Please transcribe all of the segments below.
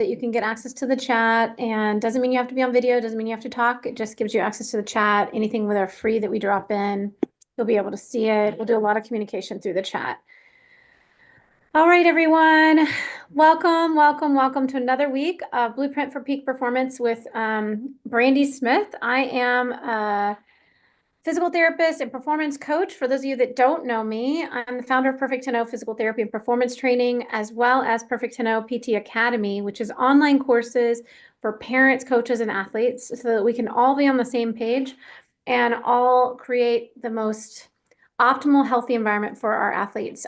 that you can get access to the chat, and doesn't mean you have to be on video, doesn't mean you have to talk. It just gives you access to the chat. Anything that are free that we drop in, you'll be able to see it. We'll do a lot of communication through the chat. All right, everyone. Welcome, welcome, welcome to another week of Blueprint for Peak Performance with Brandy Smith. I am a physical therapist and performance coach. For those of you that don't know me, I'm the founder of Perfect 10 Physical Therapy and Performance Training, as well as Perfect 10 PT Academy, which is online courses for parents, coaches, and athletes so that we can all be on the same page and all create the most optimal, healthy environment for our athletes.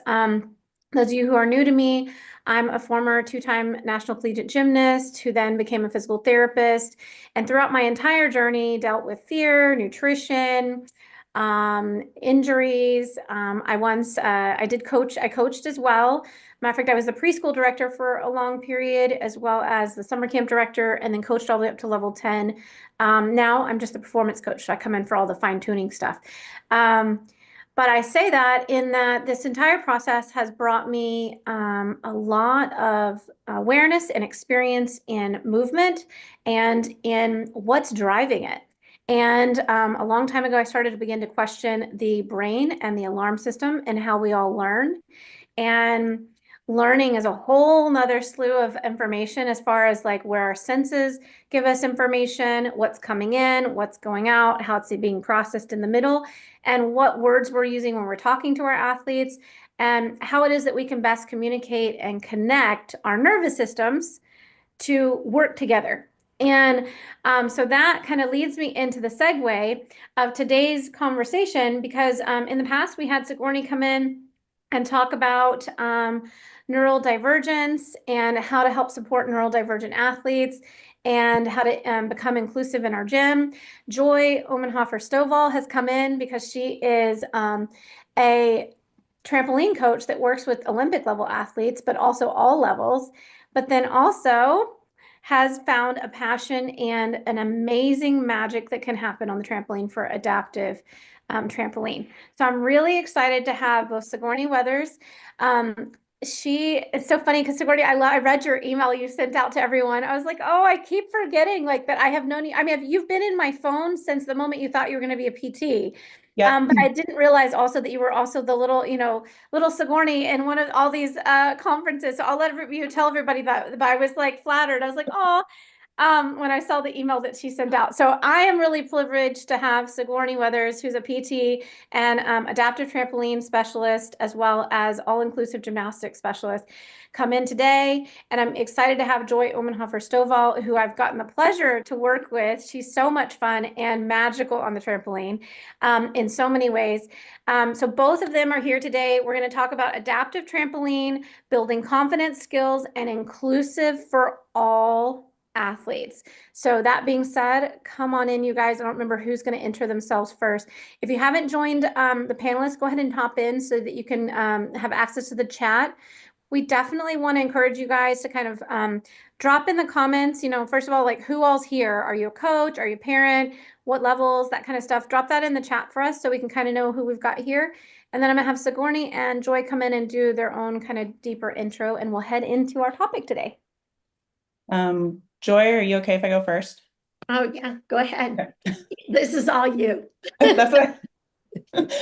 Those of you who are new to me, I'm a former two-time national collegiate gymnast who then became a physical therapist. And throughout my entire journey, dealt with fear, nutrition, injuries. I coached as well. Matter of fact, I was the preschool director for a long period, as well as the summer camp director, and then coached all the way up to level 10. Now I'm just a performance coach, so I come in for all the fine-tuning stuff. But I say that in that this entire process has brought me a lot of awareness and experience in movement and in what's driving it. And a long time ago, I started to begin to question the brain and the alarm system and how we all learn. And learning is a whole nother slew of information as far as like where our senses give us information, what's coming in, what's going out, how it's being processed in the middle, and what words we're using when we're talking to our athletes, and how it is that we can best communicate and connect our nervous systems to work together. And so that kind of leads me into the segue of today's conversation, because in the past we had Sigourney come in and talk about neurodivergence and how to help support neurodivergent athletes and how to become inclusive in our gym. Joy Stovall has come in because she is a trampoline coach that works with Olympic level athletes, but also all levels, but then also has found a passion and an amazing magic that can happen on the trampoline for adaptive trampoline. So I'm really excited to have both Sigourney Weathers. It's so funny because Sigourney, I read your email you sent out to everyone. I was like, oh, I keep forgetting like that I have known you. I mean, you've been in my phone since the moment you thought you were going to be a PT. Yeah. But I didn't realize also that you were also the little Sigourney in one of all these conferences. So I'll let you tell everybody that. But I was like flattered. I was like, oh, when I saw the email that she sent out. So I am really privileged to have Sigourney Weathers, who's a PT and adaptive trampoline specialist, as well as all-inclusive gymnastics specialist, come in today. And I'm excited to have Joy Stovall, who I've gotten the pleasure to work with. She's so much fun and magical on the trampoline in so many ways. So both of them are here today. We're going to talk about adaptive trampoline, building confidence skills, and inclusive for all athletes. So that being said, come on in, you guys. I don't remember who's going to enter themselves first. If you haven't joined the panelists, go ahead and hop in so that you can have access to the chat. We definitely want to encourage you guys to kind of drop in the comments, first of all, like who all's here? Are you a coach? Are you a parent? What levels? That kind of stuff. Drop that in the chat for us so we can kind of know who we've got here. And then I'm going to have Sigourney and Joy come in and do their own kind of deeper intro, and we'll head into our topic today. Joy, are you okay if I go first? Oh, yeah, go ahead. This is all you. That's what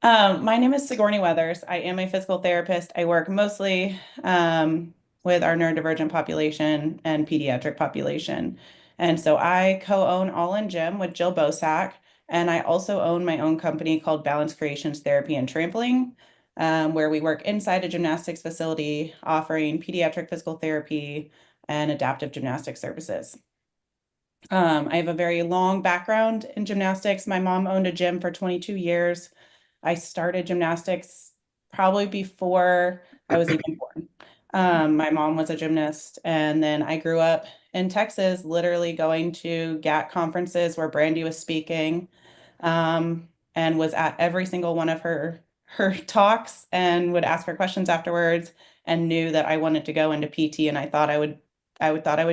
my name is Sigourney Weathers. I am a physical therapist. I work mostly with our neurodivergent population and pediatric population. And so I co-own All in Gym with Jill Bosack. And I also own my own company called Balance Creations Therapy and Trampoline, where we work inside a gymnastics facility offering pediatric physical therapy and adaptive gymnastic services. I have a very long background in gymnastics. My mom owned a gym for 22 years. I started gymnastics probably before I was even born. My mom was a gymnast, and then I grew up in Texas, literally going to GAT conferences where Brandy was speaking, and was at every single one of her talks and would ask her questions afterwards, and knew that I wanted to go into PT, and I thought I would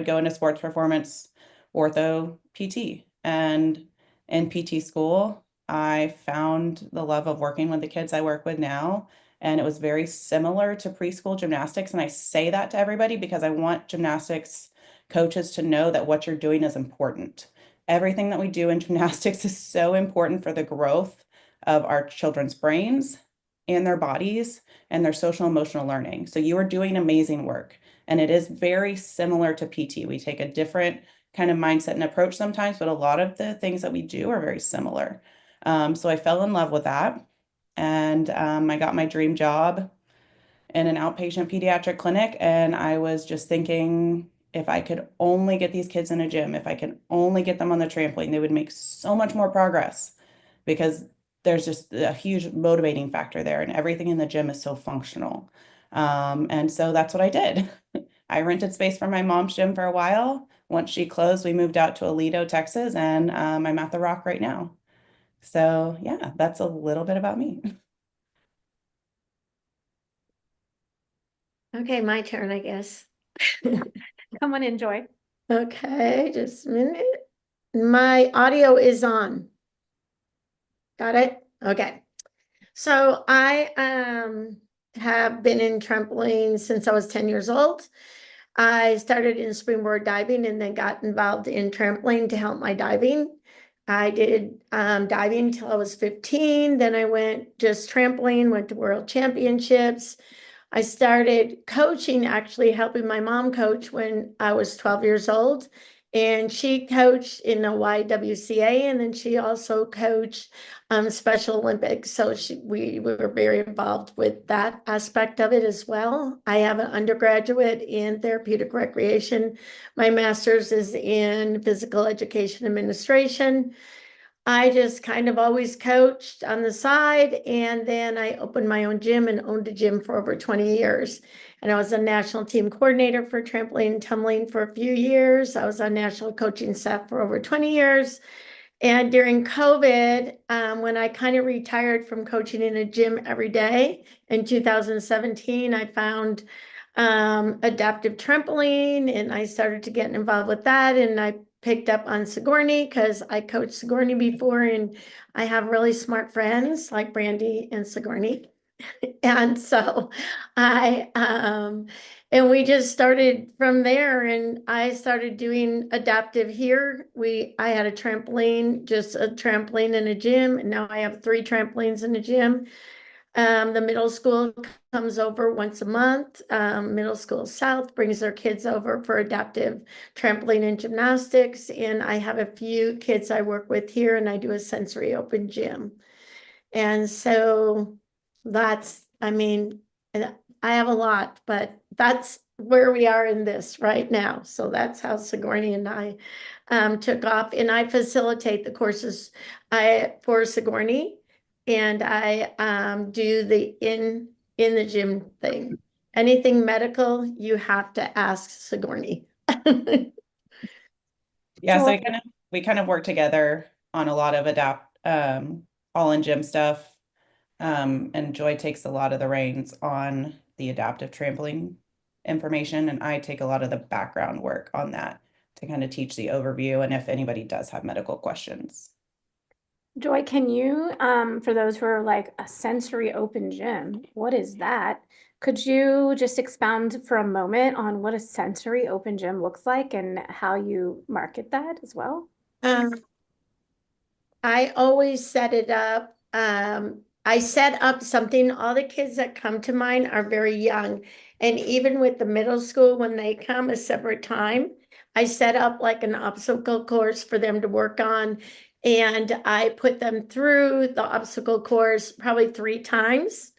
go into sports performance ortho PT. And in PT school, I found the love of working with the kids I work with now and it was very similar to preschool gymnastics. And I say that to everybody because I want gymnastics coaches to know that what you're doing is important. Everything that we do in gymnastics is so important for the growth of our children's brains and their bodies and their social emotional learning. So you are doing amazing work. And it is very similar to PT. We take a different kind of mindset and approach sometimes, but a lot of the things that we do are very similar. So I fell in love with that. And I got my dream job in an outpatient pediatric clinic. And I was just thinking, if I could only get these kids in a gym, if I could only get them on the trampoline, they would make so much more progress because there's just a huge motivating factor there, and everything in the gym is so functional. And so that's what I did. I rented space for my mom's gym for a while. Once she closed, we moved out to Aledo, Texas, and I'm at the Rock right now. So yeah, that's a little bit about me. Okay, my turn, I guess. Come on, enjoy. Okay, just a minute. My audio is on. Got it? Okay. So I have been in trampoline since I was 10 years old. I started in springboard diving and then got involved in trampoline to help my diving. I did diving until I was 15. Then I went just trampoline, went to world championships. I started coaching, actually helping my mom coach when I was 12 years old. And she coached in the YWCA, and then she also coached Special Olympics. So we were very involved with that aspect of it as well. I have an undergraduate in therapeutic recreation. My master's is in physical education administration. I just kind of always coached on the side, and then I opened my own gym and owned a gym for over 20 years. And I was a national team coordinator for trampoline and tumbling for a few years. I was on national coaching staff for over 20 years. And during COVID, when I kind of retired from coaching in a gym every day in 2017, I found adaptive trampoline, and I started to get involved with that. And I picked up on Sigourney because I coached Sigourney before, and I have really smart friends like Brandy and Sigourney. And so and we just started from there, and I started doing adaptive here. I had a trampoline, just a trampoline in a gym, and now I have 3 trampolines in a gym. The middle school comes over once a month. Middle School South brings their kids over for adaptive trampoline and gymnastics. And I have a few kids I work with here, and I do a sensory open gym. And so that's, I mean, and I have a lot, but that's where we are in this right now. So that's how Sigourney and I took off. And I facilitate the courses for Sigourney. And I do the in the gym thing. Anything medical, you have to ask Sigourney. Yeah, so Joy. we kind of work together on a lot of all in gym stuff. And Joy takes a lot of the reins on the adaptive trampoline information, and I take a lot of the background work on that to kind of teach the overview and if anybody does have medical questions. Joy, can you, for those who are like a sensory open gym, what is that? Could you just expound for a moment on what a sensory open gym looks like and how you market that as well? I always set it up. I set up something, all the kids that come to mine are very young. And even with the middle school, when they come a separate time, I set up like an obstacle course for them to work on. And I put them through the obstacle course probably 3 times.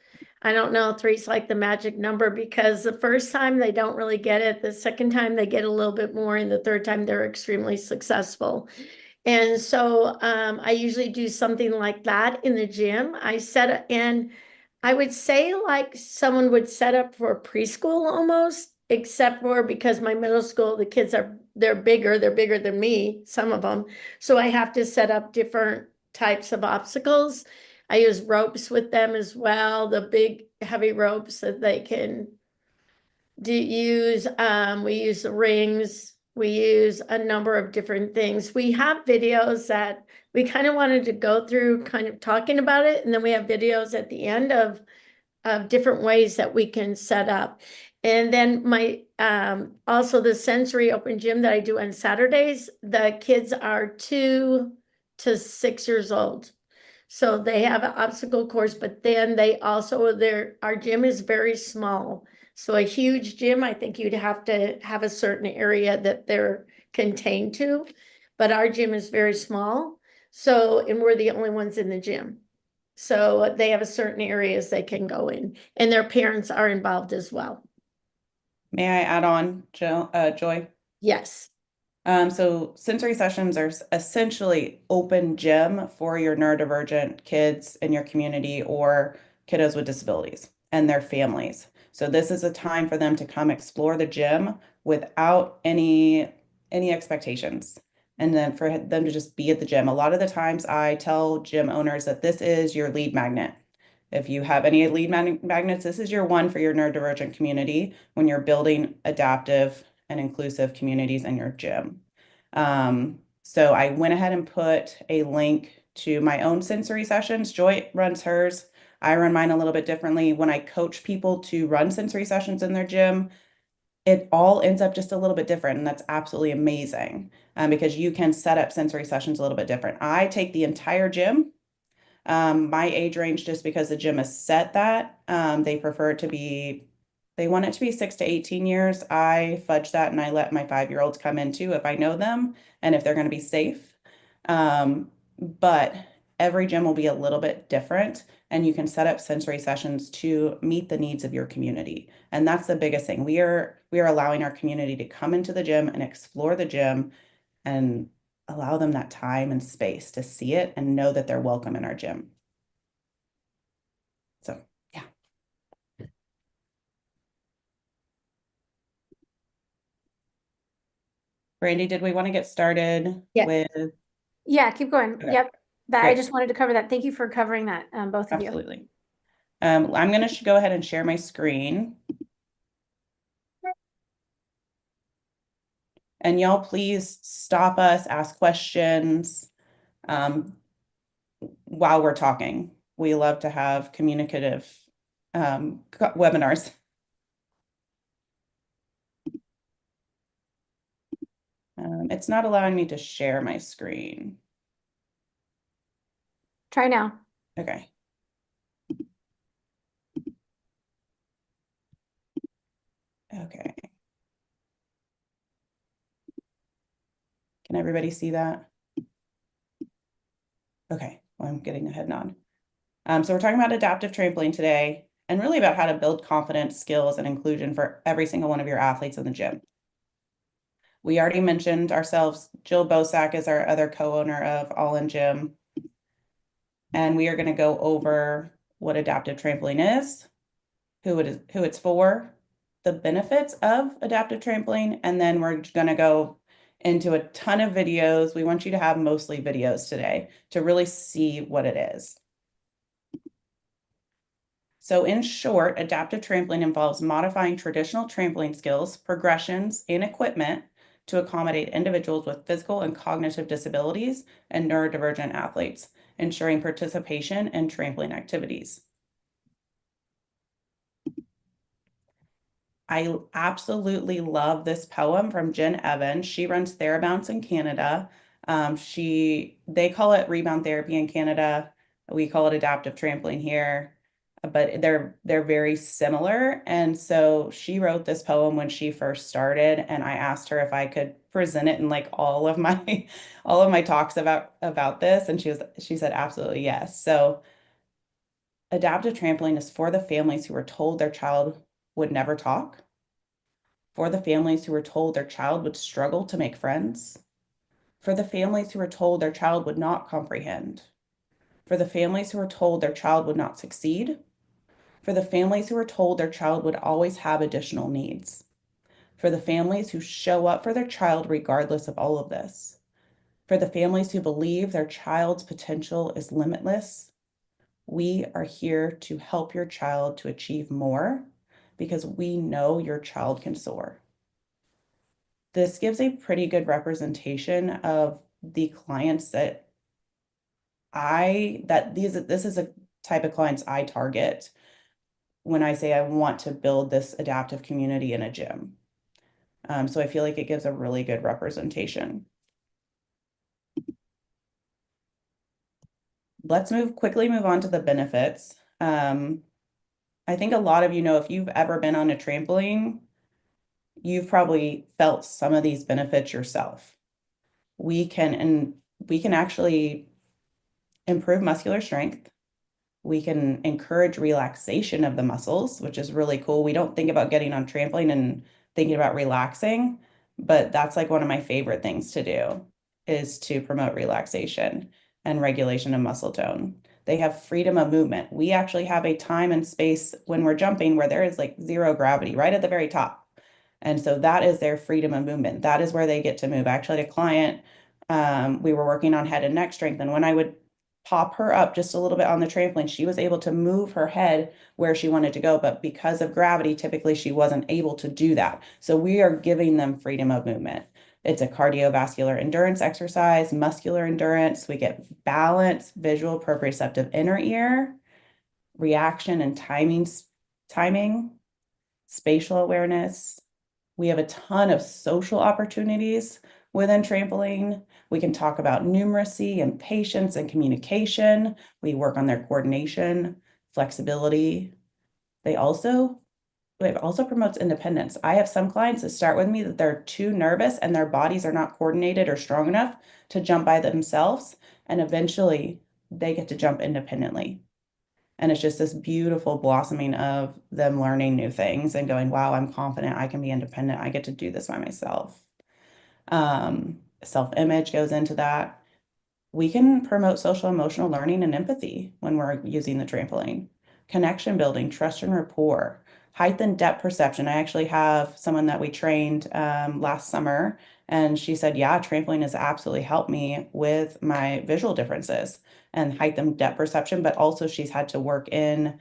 I don't know, 3 is like the magic number, because the first time they don't really get it. The second time they get a little bit more. And the third time they're extremely successful. And so I usually do something like that in the gym. And I would say like someone would set up for preschool almost, except for because my middle school, the kids they're bigger than me, some of them. So I have to set up different types of obstacles. I use ropes with them as well, the big heavy ropes that they can use. We use the rings. We use a number of different things. We have videos that we kind of wanted to go through kind of talking about it. And then we have videos at the end of of different ways that we can set up. And then my also the sensory open gym that I do on Saturdays, the kids are 2 to 6 years old. So they have an obstacle course, but then they also our gym is very small. So a huge gym, I think you'd have to have a certain area that they're contained to, but our gym is very small. So, and we're the only ones in the gym. So they have a certain areas they can go in, and their parents are involved as well. May I add on, Joy? Yes. So sensory sessions are essentially open gym for your neurodivergent kids in your community or kiddos with disabilities and their families. So this is a time for them to come explore the gym without any expectations, and then for them to just be at the gym. A lot of the times I tell gym owners that this is your lead magnet. If you have any lead magnets, this is your one for your neurodivergent community when you're building adaptive and inclusive communities in your gym. So I went ahead and put a link to my own sensory sessions. Joy runs hers. I run mine a little bit differently. When I coach people to run sensory sessions in their gym, it all ends up just a little bit different, and that's absolutely amazing, because you can set up sensory sessions a little bit different. I take the entire gym. My age range, just because the gym has set that, they want it to be 6 to 18 years. I fudge that and I let my 5-year-olds come in too if I know them and if they're going to be safe. But every gym will be a little bit different, and you can set up sensory sessions to meet the needs of your community. And that's the biggest thing. We are allowing our community to come into the gym and explore the gym and allow them that time and space to see it and know that they're welcome in our gym. So, yeah. Brandy, did we want to get started with? Yeah, keep going. Okay. Yep. I Great. just wanted to cover that. Thank you for covering that, both of you. Absolutely. I'm going to go ahead and share my screen. And y'all please stop us, ask questions while we're talking. We love to have communicative webinars. It's not allowing me to share my screen. Try now. Okay. Okay. Can everybody see that? Okay, well, I'm getting a head nod. So we're talking about adaptive trampoline today, and really about how to build confidence, skills, and inclusion for every single one of your athletes in the gym. We already mentioned ourselves. Jill Bosack is our other co-owner of All in Gym. And we are going to go over what adaptive trampoline is, who it's for, the benefits of adaptive trampoline, and then we're going to go into a ton of videos. We want you to have mostly videos today to really see what it is. So in short, adaptive trampoline involves modifying traditional trampoline skills, progressions, and equipment to accommodate individuals with physical and cognitive disabilities and neurodivergent athletes, ensuring participation in trampoline activities. I absolutely love this poem from Jen Evans. She runs Therabounce in Canada. They call it rebound therapy in Canada. We call it adaptive trampoline here, but they're very similar. And so she wrote this poem when she first started, and I asked her if I could present it in like all of my talks about this, and she said absolutely yes. So adaptive trampoline is for the families who were told their child would never talk, for the families who were told their child would struggle to make friends, for the families who were told their child would not comprehend, for the families who were told their child would not succeed, for the families who were told their child would always have additional needs, for the families who show up for their child regardless of all of this, for the families who believe their child's potential is limitless. We are here to help your child to achieve more because we know your child can soar. This gives a pretty good representation of the clients that this is a type of clients I target. when I say I want to build this adaptive community in a gym. So I feel like it gives a really good representation. Let's quickly move on to the benefits. I think a lot of you know, if you've ever been on a trampoline, you've probably felt some of these benefits yourself. We can actually improve muscular strength. We can encourage relaxation of the muscles, which is really cool. We don't think about getting on trampoline and thinking about relaxing, but that's like one of my favorite things to do, is to promote relaxation and regulation of muscle tone. They have freedom of movement. We actually have a time and space when we're jumping where there is like zero gravity right at the very top. And so that is their freedom of movement. That is where they get to move. Actually, a client, we were working on head and neck strength, and when I would pop her up just a little bit on the trampoline, she was able to move her head where she wanted to go, but because of gravity, typically she wasn't able to do that. So we are giving them freedom of movement. It's a cardiovascular endurance exercise, muscular endurance. We get balance, visual proprioceptive inner ear, reaction and timing, spatial awareness. We have a ton of social opportunities within trampoline. We can talk about numeracy and patience and communication. We work on their coordination, flexibility. It also promotes independence. I have some clients that start with me that they're too nervous and their bodies are not coordinated or strong enough to jump by themselves. And eventually they get to jump independently. And it's just this beautiful blossoming of them learning new things and going, wow, I'm confident, I can be independent, I get to do this by myself. Self-image goes into that. We can promote social emotional learning and empathy when we're using the trampoline. Connection building, trust and rapport, height and depth perception. I actually have someone that we trained last summer, and she said, yeah, trampoline has absolutely helped me with my visual differences and height and depth perception, but also she's had to work in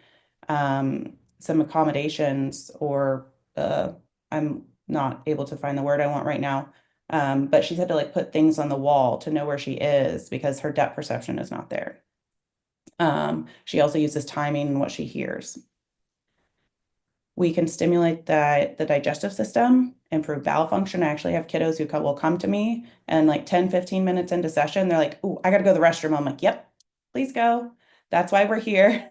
some accommodations, or I'm not able to find the word I want right now. But she's had to like put things on the wall to know where she is because her depth perception is not there. She also uses timing and what she hears. We can stimulate the digestive system, improve bowel function. I actually have kiddos who will come to me and like 10, 15 minutes into session, they're like, oh, I got to go to the restroom. I'm like, yep, please go. That's why we're here.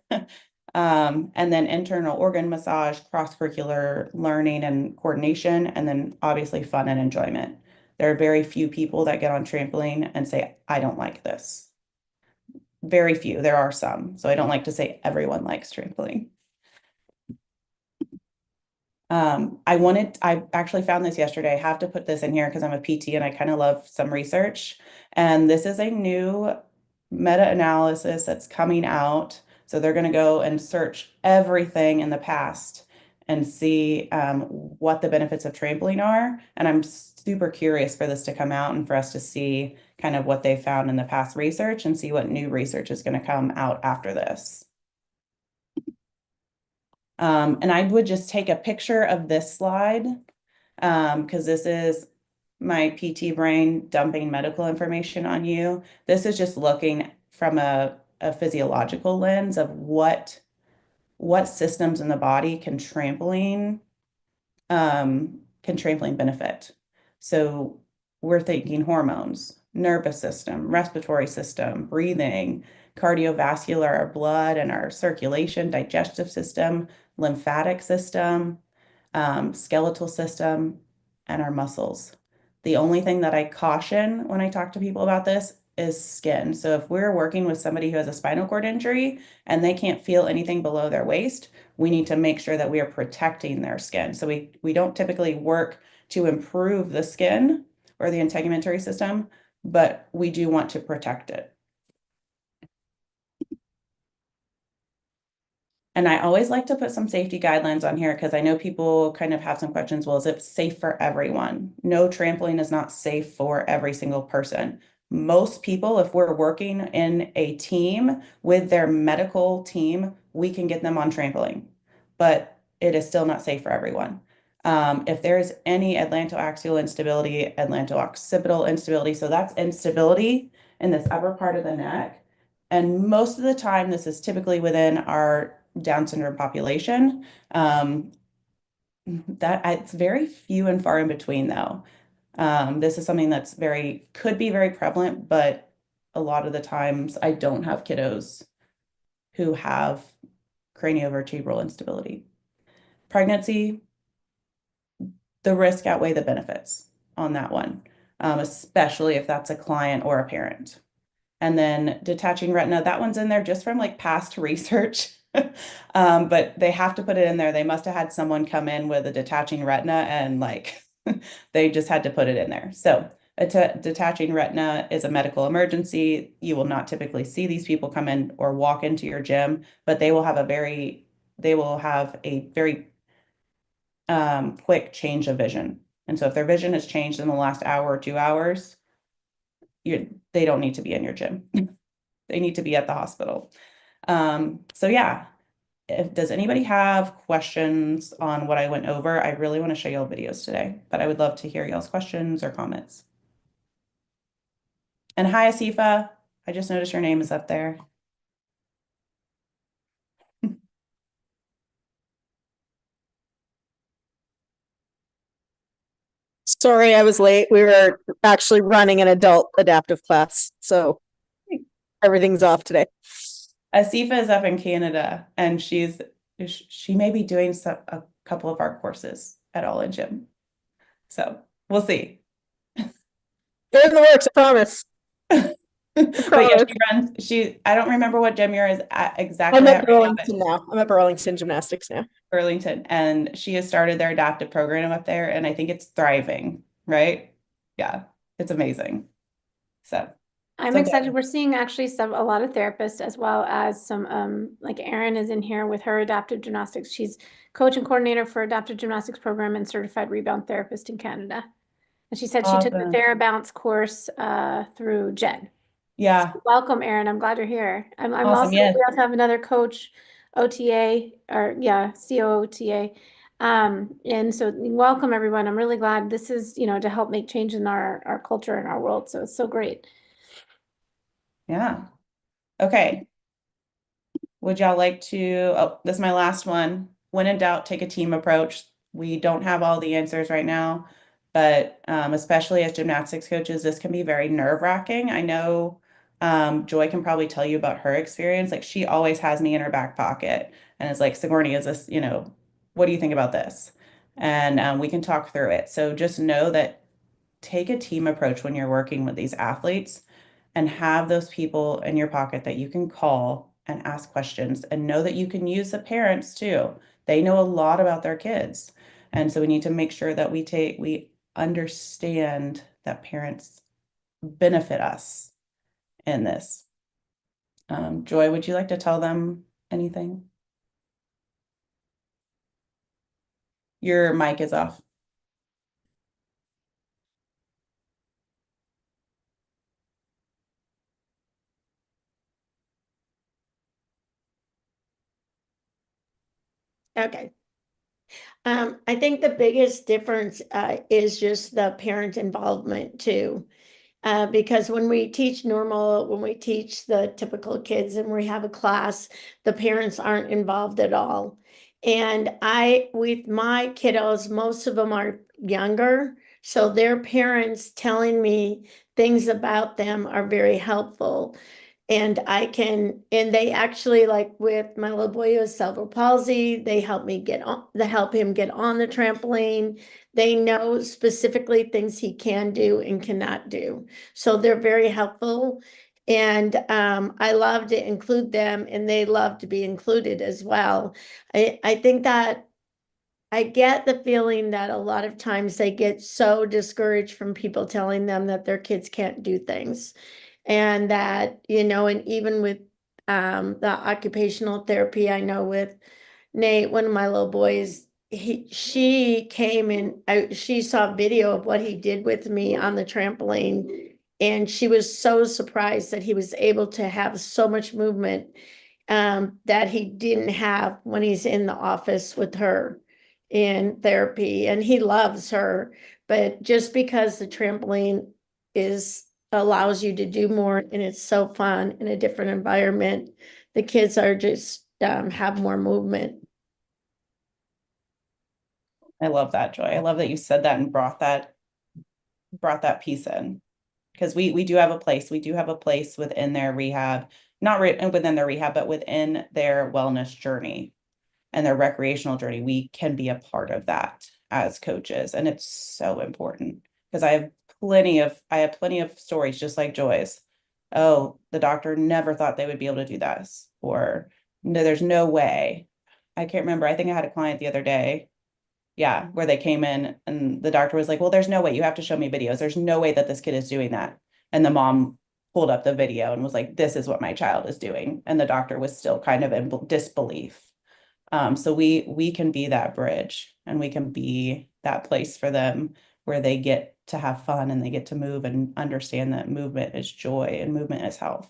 And then internal organ massage, cross-curricular learning and coordination, and then obviously fun and enjoyment. There are very few people that get on trampoline and say, I don't like this. Very few. There are some. So I don't like to say everyone likes trampoline. I actually found this yesterday. I have to put this in here because I'm a PT and I kind of love some research. And this is a new meta-analysis that's coming out. So they're going to go and search everything in the past and see what the benefits of trampoline are. And I'm super curious for this to come out and for us to see kind of what they found in the past research and see what new research is going to come out after this. And I would just take a picture of this slide because this is my PT brain dumping medical information on you. This is just looking from a physiological lens of what systems in the body can trampoline benefit. So we're thinking hormones, nervous system, respiratory system, breathing, cardiovascular, our blood and our circulation, digestive system, lymphatic system, skeletal system, and our muscles. The only thing that I caution when I talk to people about this is skin. So if we're working with somebody who has a spinal cord injury and they can't feel anything below their waist, we need to make sure that we are protecting their skin. So we don't typically work to improve the skin or the integumentary system, but we do want to protect it. And I always like to put some safety guidelines on here because I know people kind of have some questions. Well, is it safe for everyone? No, trampoline is not safe for every single person. Most people, if we're working in a team with their medical team, we can get them on trampoline, but it is still not safe for everyone. If there's any atlantoaxial instability, atlanto-occipital instability, so that's instability in this upper part of the neck. And most of the time, this is typically within our Down syndrome population. It's very few and far in between though. This is something that's could be very prevalent, but a lot of the times I don't have kiddos who have craniovertebral instability. Pregnancy, the risk outweigh the benefits on that one, especially if that's a client or a parent. And then detaching retina, that one's in there just from like past research. But they have to put it in there. They must have had someone come in with a detaching retina and like they just had to put it in there. So a detaching retina is a medical emergency. You will not typically see these people come in or walk into your gym, but they will have a very quick change of vision. And so if their vision has changed in the last hour or 2 hours, they don't need to be in your gym. They need to be at the hospital. So yeah, does anybody have questions on what I went over? I really want to show y'all videos today, but I would love to hear y'all's questions or comments. And hi, Asifa. I just noticed your name is up there. Sorry, I was late. We were actually running an adult adaptive class, so everything's off today. Asifa is up in Canada, and she may be doing a couple of our courses at All In Gym. So we'll see. They're in the works, I promise. But yeah, I don't remember what gym you're exactly I'm at at Burlington now. I'm at Burlington Gymnastics now. Burlington, and she has started their adaptive program up there, and I think it's thriving, right? Yeah, it's amazing. So I'm excited. We're seeing actually a lot of therapists, as well as some like Erin is in here with her adaptive gymnastics. She's coach and coordinator for adaptive gymnastics program and certified rebound therapist in Canada. And she said she took the TheraBounce course through Jen. Yeah. So welcome, Erin. I'm glad you're here. I'm Awesome, also, yes. we also have another coach, OTA, or yeah, COOTA. And so welcome everyone. I'm really glad this is, to help make change in our culture and our world. So it's so great. Yeah. Okay. Would y'all like to, this is my last one. When in doubt, take a team approach. We don't have all the answers right now, but especially as gymnastics coaches, this can be very nerve-wracking. I know Joy can probably tell you about her experience. Like she always has me in her back pocket and it's like, Sigourney, is this, what do you think about this? And we can talk through it. So just know that take a team approach when you're working with these athletes and have those people in your pocket that you can call and ask questions and know that you can use the parents too. They know a lot about their kids. And so we need to make sure that we understand that parents benefit us in this. Joy, would you like to tell them anything? Your mic is off. Okay. I think the biggest difference is just the parent involvement too. Because when we teach when we teach the typical kids and we have a class, the parents aren't involved at all. And with my kiddos, most of them are younger, so their parents telling me things about them are very helpful. And they actually, like with my little boy who has cerebral palsy, they help him get on the trampoline. They know specifically things he can do and cannot do. So they're very helpful. And I love to include them and they love to be included as well. I think that I get the feeling that a lot of times they get so discouraged from people telling them that their kids can't do things. And that, and even with the occupational therapy, I know with Nate, one of my little boys, she came and she saw a video of what he did with me on the trampoline. And she was so surprised that he was able to have so much movement that he didn't have when he's in the office with her in therapy. And he loves her, but just because the trampoline allows you to do more and it's so fun in a different environment, the kids are just have more movement. I love that, Joy. I love that you said that and brought that piece in. Because we do have a place. We do have a place within their rehab, not within their rehab, but within their wellness journey and their recreational journey. We can be a part of that as coaches. And it's so important because I have plenty of stories just like Joy's. Oh, the doctor never thought they would be able to do this, or no, there's no way. I can't remember. I think I had a client the other day. Yeah, where they came in and the doctor was like, well, there's no way, you have to show me videos. There's no way that this kid is doing that. And the mom pulled up the video and was like, this is what my child is doing. And the doctor was still kind of in disbelief. So we can be that bridge, and we can be that place for them where they get to have fun and they get to move and understand that movement is joy and movement is health.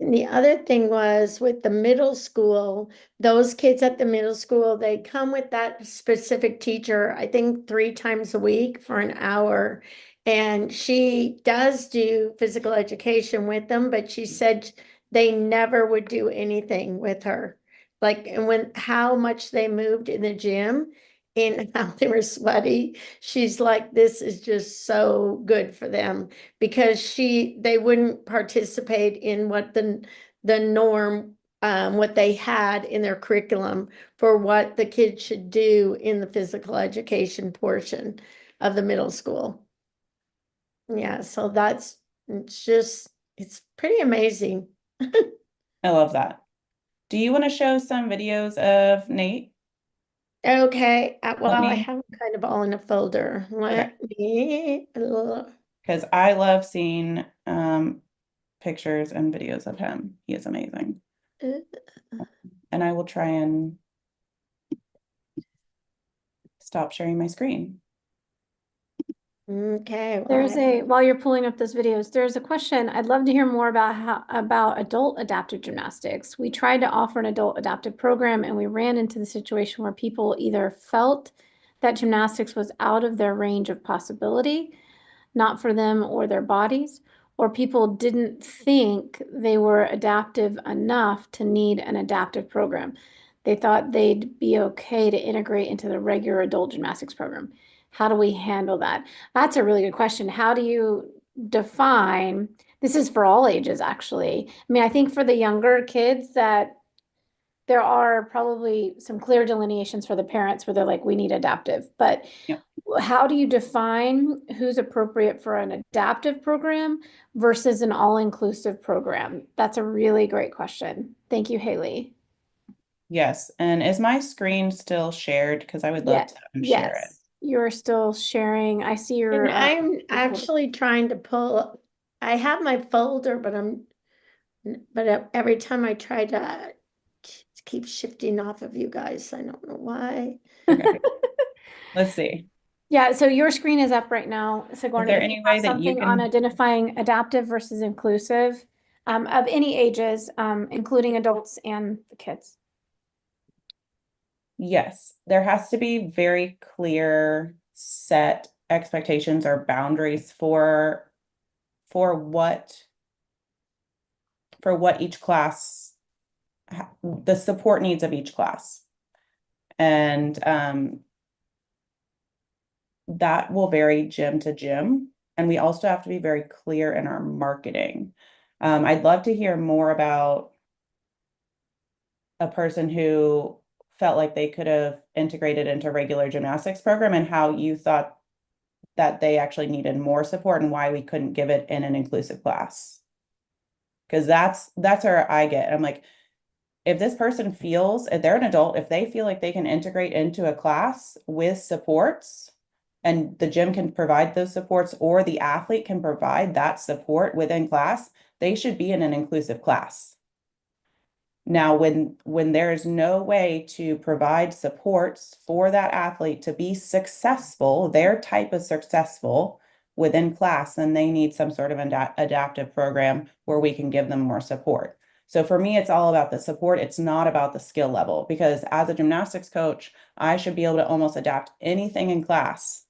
And the other thing was with the middle school, those kids at the middle school, they come with that specific teacher, I think 3 times a week for an hour. And she does do physical education with them, but she said they never would do anything with her. Like, and how much they moved in the gym and how they were sweaty. She's like, this is just so good for them, because they wouldn't participate in what the norm, what they had in their curriculum for what the kids should do in the physical education portion of the middle school. Yeah, so it's pretty amazing. I love that. Do you want to show some videos of Nate? Okay, well, I me- have them kind of all in a folder. Let me look. Because I love seeing pictures and videos of him. He is amazing. And I will try and stop sharing my screen. Okay. Well, While you're pulling up those videos, there's a question. I'd love to hear more about adult adaptive gymnastics. We tried to offer an adult adaptive program, and we ran into the situation where people either felt that gymnastics was out of their range of possibility, not for them or their bodies, or people didn't think they were adaptive enough to need an adaptive program. They thought they'd be okay to integrate into the regular adult gymnastics program. How do we handle that? That's a really good question. How do you define, this is for all ages, actually. I mean, I think for the younger kids that there are probably some clear delineations for the parents where they're like, we need adaptive, but Yep. How do you define who's appropriate for an adaptive program versus an all-inclusive program? That's a really great question. Thank you, Haley. Yes. And is my screen still shared? Because I would love to share it. Yes. You're still sharing. I see your. and I'm actually trying to pull. I have my folder, but every time I try to keep shifting off of you guys, I don't know why. Okay. Let's see. Yeah, so your screen is up right now, Sigourney. Is there If any you way have that you something on can- identifying adaptive versus inclusive of any ages, including adults and the kids. Yes, there has to be very clear set expectations or boundaries for what each class, the support needs of each class. And that will vary gym to gym. And we also have to be very clear in our marketing. I'd love to hear more about a person who felt like they could have integrated into regular gymnastics program and how you thought that they actually needed more support and why we couldn't give it in an inclusive class. Because that's where I get. I'm like, if this person feels, if they're an adult, if they feel like they can integrate into a class with supports and the gym can provide those supports or the athlete can provide that support within class, they should be in an inclusive class. Now, when there's no way to provide supports for that athlete to be successful, their type of successful within class, then they need some sort of adaptive program where we can give them more support. So for me, it's all about the support. It's not about the skill level, because as a gymnastics coach, I should be able to almost adapt anything in class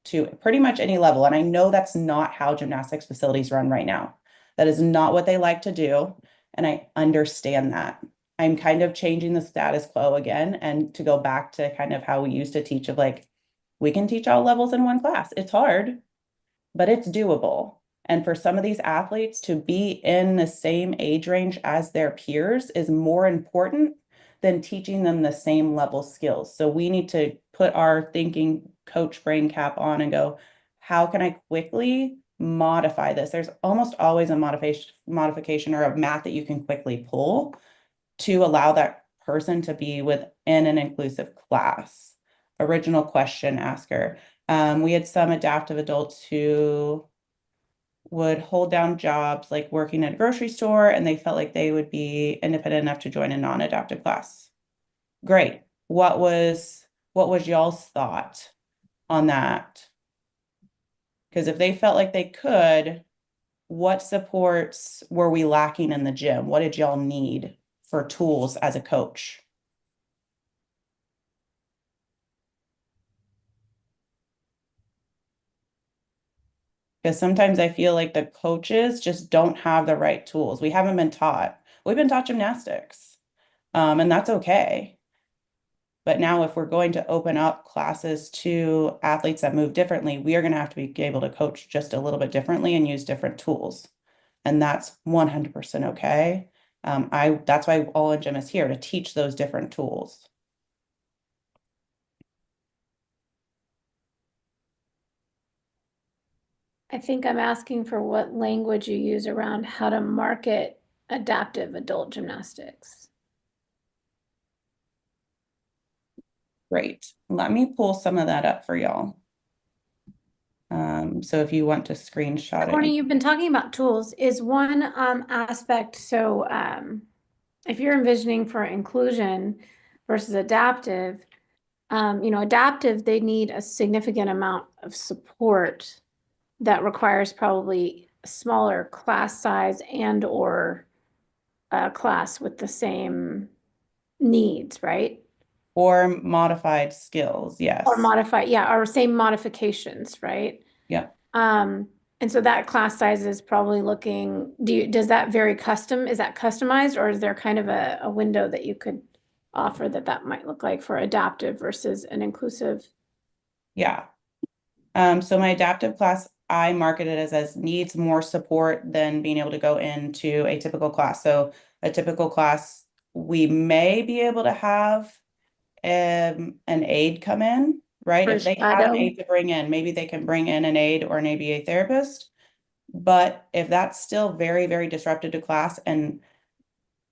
to pretty much any level. And I know that's not how gymnastics facilities run right now. That is not what they like to do. And I understand that. I'm kind of changing the status quo again, and to go back to kind of how we used to teach, of like, we can teach all levels in one class. It's hard, but it's doable. And for some of these athletes to be in the same age range as their peers is more important than teaching them the same level skills. So we need to put our thinking coach brain cap on and go, how can I quickly modify this? There's almost always a modification or a mat that you can quickly pull to allow that person to be within an inclusive class. Original question asker. We had some adaptive adults who would hold down jobs like working at a grocery store, and they felt like they would be independent enough to join a non-adaptive class. Great. What was y'all's thought on that? Because if they felt like they could, what supports were we lacking in the gym? What did y'all need for tools as a coach? Because sometimes I feel like the coaches just don't have the right tools. We haven't been taught. We've been taught gymnastics, and that's okay. But now if we're going to open up classes to athletes that move differently, we are going to have to be able to coach just a little bit differently and use different tools. And that's 100% okay. That's why All in Gym is here, to teach those different tools. I think I'm asking for what language you use around how to market adaptive adult gymnastics. Great. Let me pull some of that up for y'all. So if you want to screenshot it. Sigourney, you've been talking about tools. Is one aspect, so if you're envisioning for inclusion versus adaptive, adaptive, they need a significant amount of support that requires probably a smaller class size and or a class with the same needs, right? Or modified skills, yes. Or modified, yeah, or same modifications, right? Yeah. And so that class size is probably looking, does that vary is that customized, or is there kind of a window that you could offer that might look like for adaptive versus an inclusive? Yeah. So my adaptive class, I market it as needs more support than being able to go into a typical class. So a typical class, we may be able to have an aide come in, right? If they have an aide to bring in, maybe they can bring in an aide or an ABA therapist. But if that's still very, very disruptive to class and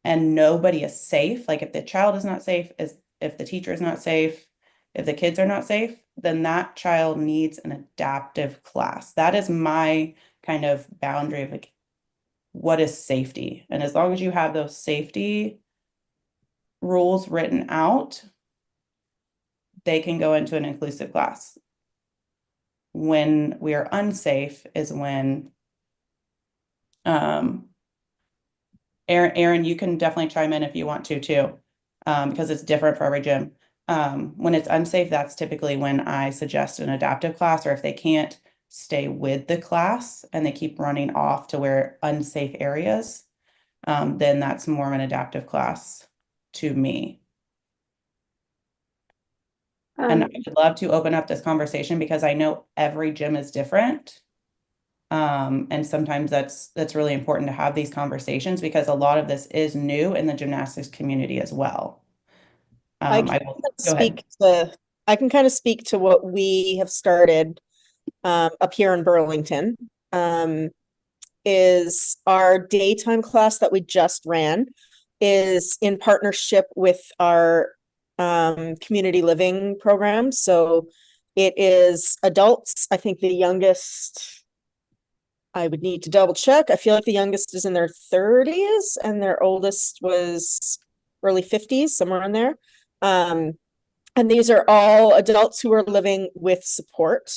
nobody is safe, like if the child is not safe, if the teacher is not safe, if the kids are not safe, then that child needs an adaptive class. That is my kind of boundary of like, what is safety? And as long as you have those safety rules written out, they can go into an inclusive class. When we are unsafe is when, Aaron, you can definitely chime in if you want to too, because it's different for every gym. When it's unsafe, that's typically when I suggest an adaptive class, or if they can't stay with the class and they keep running off to where unsafe areas, then that's more of an adaptive class to me. And I would love to open up this conversation because I know every gym is different. And sometimes that's really important to have these conversations because a lot of this is new in the gymnastics community as well. I can kind of speak to what we have started up here in Burlington. Is our daytime class that we just ran is in partnership with our community living program. So it is adults. I think the youngest, I would need to double check. I feel like the youngest is in their 30s and their oldest was early 50s, somewhere in there. And these are all adults who are living with support.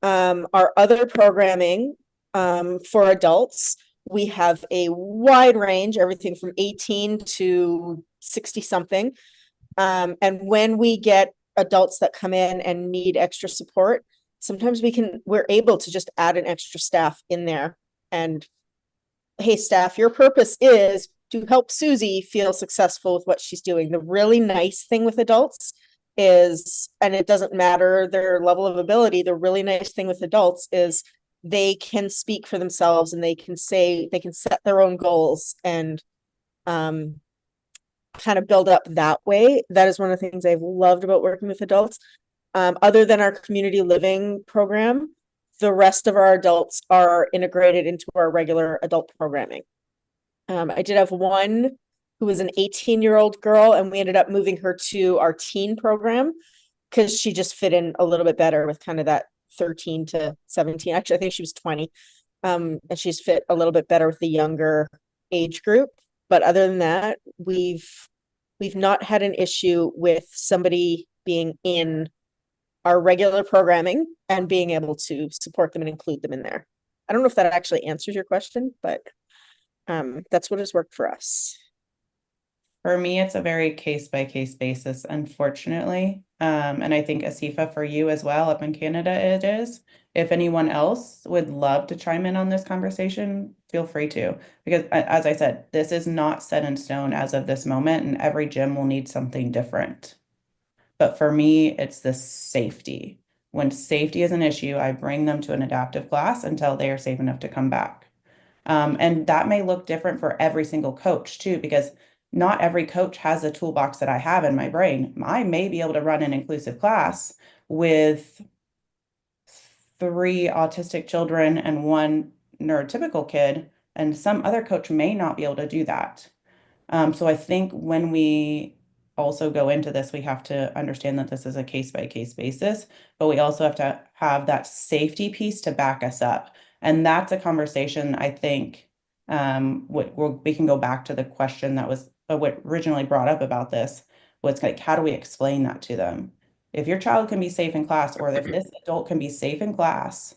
Our other programming for adults, we have a wide range, everything from 18 to 60 something. And when we get adults that come in and need extra support, sometimes we're able to just add an extra staff in there and, hey, staff, your purpose is to help Susie feel successful with what she's doing. The really nice thing with adults is, and it doesn't matter their level of ability, the really nice thing with adults is they can speak for themselves and they can set their own goals and kind of build up that way. That is one of the things I've loved about working with adults. Other than our community living program, the rest of our adults are integrated into our regular adult programming. I did have one who was an 18-year-old girl, and we ended up moving her to our teen program because she just fit in a little bit better with kind of that 13 to 17. Actually, I think she was 20. And she's fit a little bit better with the younger age group. But other than that, we've not had an issue with somebody being in our regular programming and being able to support them and include them in there. I don't know if that actually answers your question, but that's what has worked for us. For me, it's a very case-by-case basis, unfortunately. And I think Asifa, for you as well, up in Canada, it is. If anyone else would love to chime in on this conversation, feel free to. Because as I said, this is not set in stone as of this moment, and every gym will need something different. But for me, it's the safety. When safety is an issue, I bring them to an adaptive class until they are safe enough to come back. And that may look different for every single coach too, because not every coach has the toolbox that I have in my brain. I may be able to run an inclusive class with 3 autistic children and 1 neurotypical kid, and some other coach may not be able to do that. So I think when we also go into this, we have to understand that this is a case-by-case basis, but we also have to have that safety piece to back us up. And that's a conversation, I think, we can go back to the question that was what originally brought up about this, was like, how do we explain that to them? If your child can be safe in class, or if this adult can be safe in class,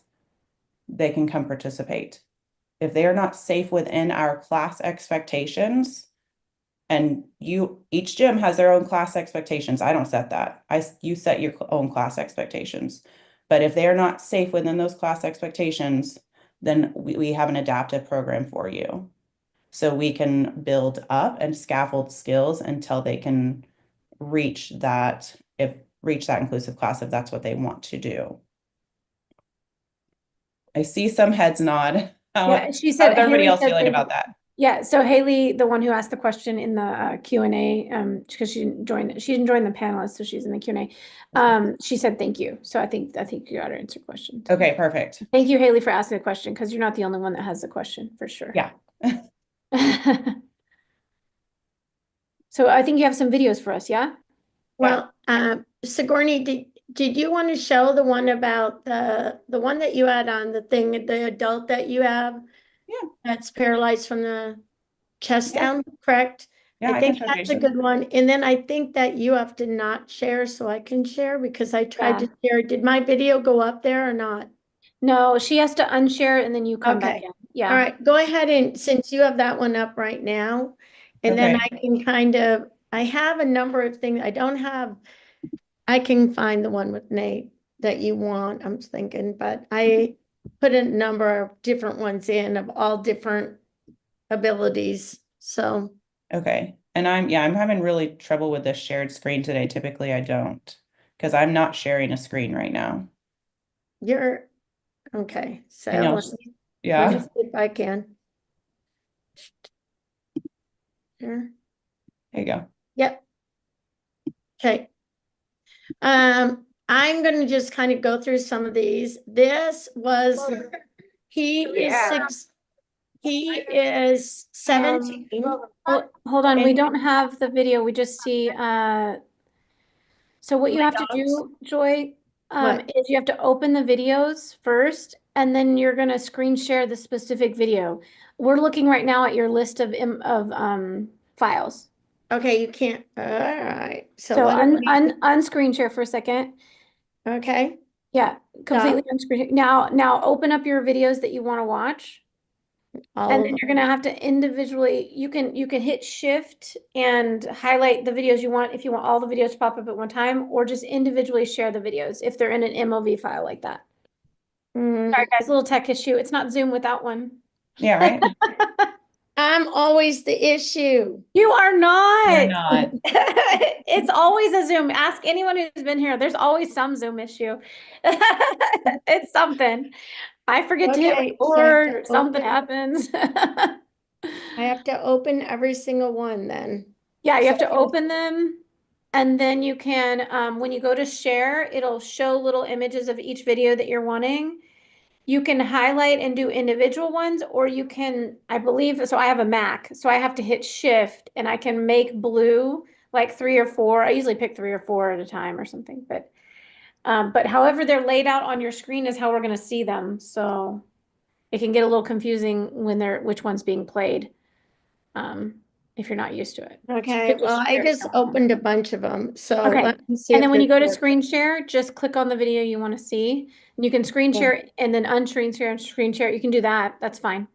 they can come participate. If they are not safe within our class expectations, and each gym has their own class expectations. I don't set that. You set your own class expectations. But if they are not safe within those class expectations, then we have an adaptive program for you. So we can build up and scaffold skills until they can reach that inclusive class if that's what they want to do. I see some heads nod. Yeah, she said, how's everybody Haley else said feeling they- about that? Yeah, so Haley, the one who asked the question in the Q&A, because she didn't join the panelists, so she's in the Q&A. She said thank you. So I think you got her answer question. Okay, perfect. Thank you, Haley, for asking the question, because you're not the only one that has the question, for sure. Yeah. So I think you have some videos for us, yeah? Well, Sigourney, did you want to show the one about the one that you had on the thing, the adult that you have? Yeah. That's paralyzed from the chest Yeah. down, correct? Yeah, I think can show that's a Jason. good one. And then I think that you have to not share so I can share, because I tried to share. Did my video go up there or not? No, she has to unshare it and then you come back Okay. in. Yeah. All right, go ahead, and since you have that one up right now, and then Okay. I can I have a number of things. I can find the one with Nate that you want, I'm thinking, but I put a number of different ones in of all different abilities. So, Okay. And I'm having really trouble with this shared screen today. Typically I don't, because I'm not sharing a screen right now. you're okay. So Can y'all let me Yeah. see if I can. Here. There you go. Yep. Okay. I'm gonna just kind of go through some of these. He is 17. Hold on, we And- don't have the video. We just see, so what you have to do, Joy, What? is you have to open the videos first, and then you're gonna screen share the specific video. We're looking right now at your list of files. Okay, you can't, all right. So what do we- unscreen share for a second. Okay, Yeah, completely unscreen. Now open up your videos that you want to watch. And then you're gonna have to individually, you can hit shift and highlight the videos you want, if you want all the videos to pop up at one time, or just individually share the videos if they're in an MOV file like that. Sorry guys, little tech issue. It's not Zoom without one. Yeah, right. I'm always the issue. You are You're not. not. It's always a Zoom. Ask anyone who's been here. There's always some Zoom issue. It's something. I forget to hit Okay, so I have to record, something open- happens. I have to open every single one then. Yeah, you have So to open them. And then you can, when you go to share, it'll show little images of each video that you're wanting. You can highlight and do individual ones, or you can, I believe, so I have a Mac, so I have to hit shift and I can make blue like 3 or 4. I usually pick 3 or 4 at a time or something, but however they're laid out on your screen is how we're going to see them. So it can get a little confusing when which one's being played, if you're not used to it. Okay, well, I just opened a bunch of them, so Okay. let me see And if then when you go to there's- screen share, just click on the video you want to see. And you can screen Yeah. share and then unscreen share and screen share. You can do that. That's fine.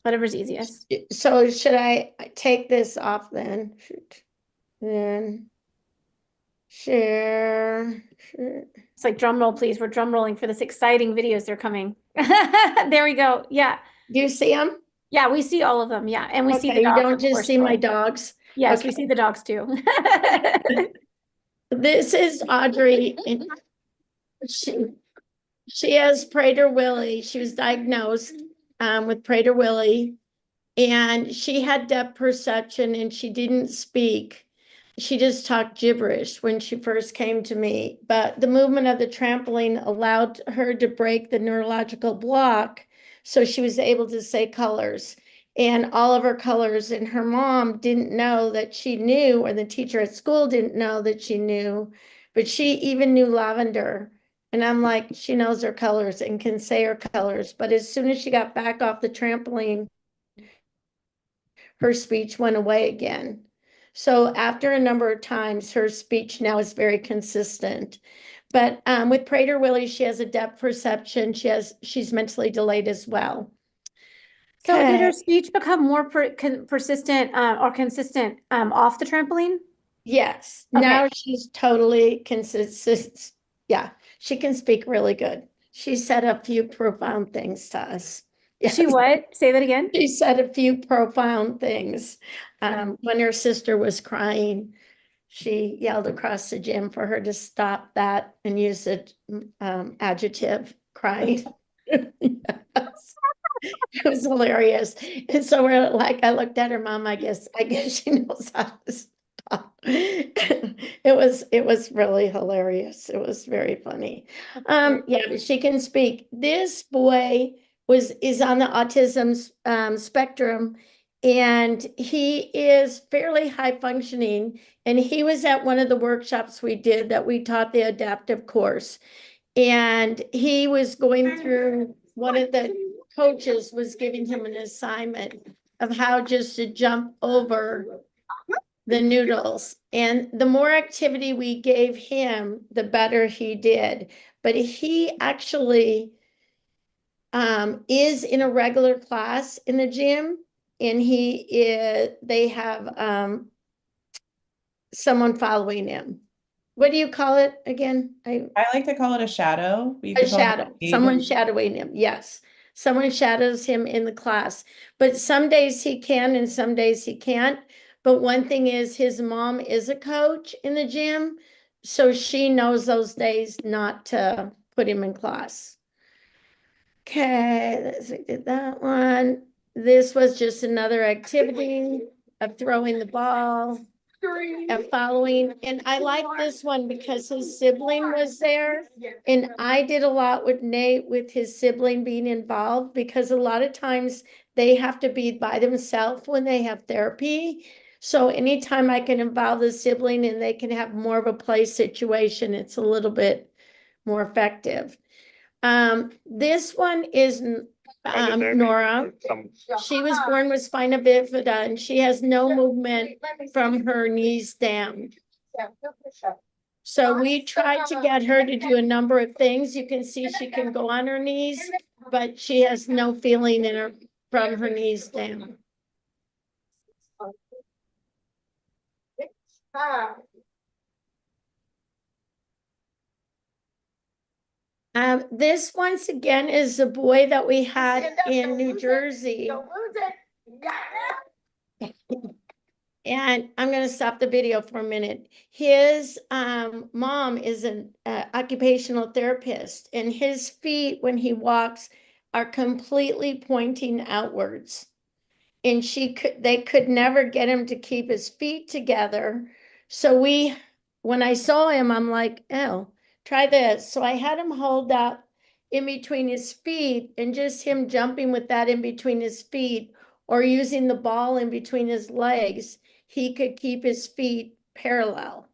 Whatever's easiest. So should I take this off then? Shoot. Then share. It's like drum roll, please. We're drum rolling for this exciting videos. They're coming. There we go. Yeah. Do you see them? Yeah, we see all of them. Yeah. And we see Okay, the you dogs, don't of just course, see my too. dogs. Yes, Okay. we see the dogs too. This is Audrey. And she has Prader-Willi. She was diagnosed with Prader-Willi, and she had depth perception and she didn't speak. She just talked gibberish when she first came to me. But the movement of the trampoline allowed her to break the neurological block, so she was able to say colors. And all of her colors, and her mom didn't know that she knew, or the teacher at school didn't know that she knew, but she even knew lavender. And I'm like, she knows her colors and can say her colors. But as soon as she got back off the trampoline, her speech went away again. So after a number of times, her speech now is very consistent. But with Prader-Willi, she has a depth perception. She's mentally delayed as well. So did her Okay. speech become more persistent or consistent off the trampoline? Yes. Okay. Now she's totally consistent. Yeah, she can speak really good. She said a few profound things to us. She Yes. what? Say that again. She said a few profound things. When her sister was crying, she yelled across the gym for her to stop that and use the adjective crying. Yes. It was hilarious. And so we're like, I looked at her mom, I guess she knows how to stop. It was really hilarious. It was very funny. Yeah, but she can speak. This boy is on the autism spectrum, and he is fairly high functioning. And he was at one of the workshops we did that we taught the adaptive course. And he was going through, one of the coaches was giving him an assignment of how just to jump over the noodles. And the more activity we gave him, the better he did. But he actually is in a regular class in the gym, and they have someone following him. What do you call it again? I like to call it a shadow. You A could call it shadow, a someone shadowing him, yes. Someone shadows him in the class, but some days he can and some days he can't. But one thing is, his mom is a coach in the gym, so she knows those days not to put him in class. Okay, let's see, did that one. This was just another activity of throwing the ball and following. And I like this one because his sibling was there. And I did a lot with Nate with his sibling being involved, because a lot of times they have to be by themselves when they have therapy. So anytime I can involve the sibling and they can have more of a play situation, it's a little bit more effective. This one is Nora. She was born with Spina Bifida, and she has no movement from her knees down. So we tried to get her to do a number of things. You can see she can go on her knees, but she has no feeling in her from her knees down. This once again is the boy that we had in New Jersey. And I'm going to stop the video for a minute. His mom is an occupational therapist, and his feet, when he walks, are completely pointing outwards. And they could never get him to keep his feet together. So when I saw him, I'm like, oh, try this. So I had him hold up in between his feet, and just him jumping with that in between his feet, or using the ball in between his legs, he could keep his feet parallel.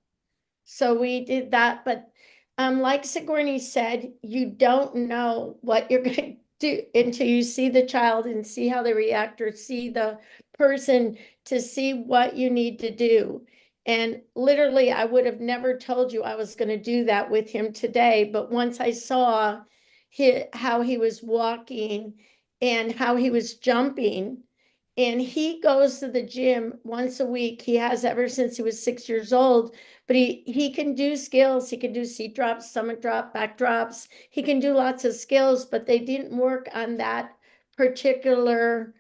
So we did that, but like Sigourney said, you don't know what you're going to do until you see the child and see how they react, or see the person to see what you need to do. And literally, I would have never told you I was going to do that with him today. But once I saw how he was walking and how he was jumping, and he goes to the gym once a week. He has ever since he was 6 years old, but he can do skills. He can do seat drops, stomach drop, back drops. He can do lots of skills, but they didn't work on that particular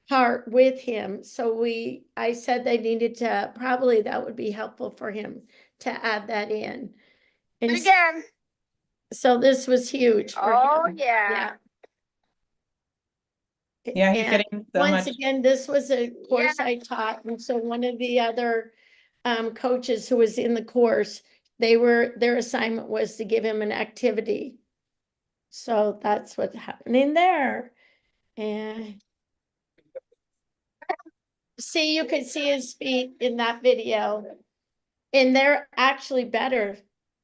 part with him. So I said they needed to, probably that would be helpful for him to add that in. And Again. so this was huge for Oh, him. yeah. Yeah, he's And getting so once much. again, this was a course I taught, and so one of the other coaches who was in the course, their assignment was to give him an activity. So that's what's happening there. And see, you could see his feet in that video, and they're actually better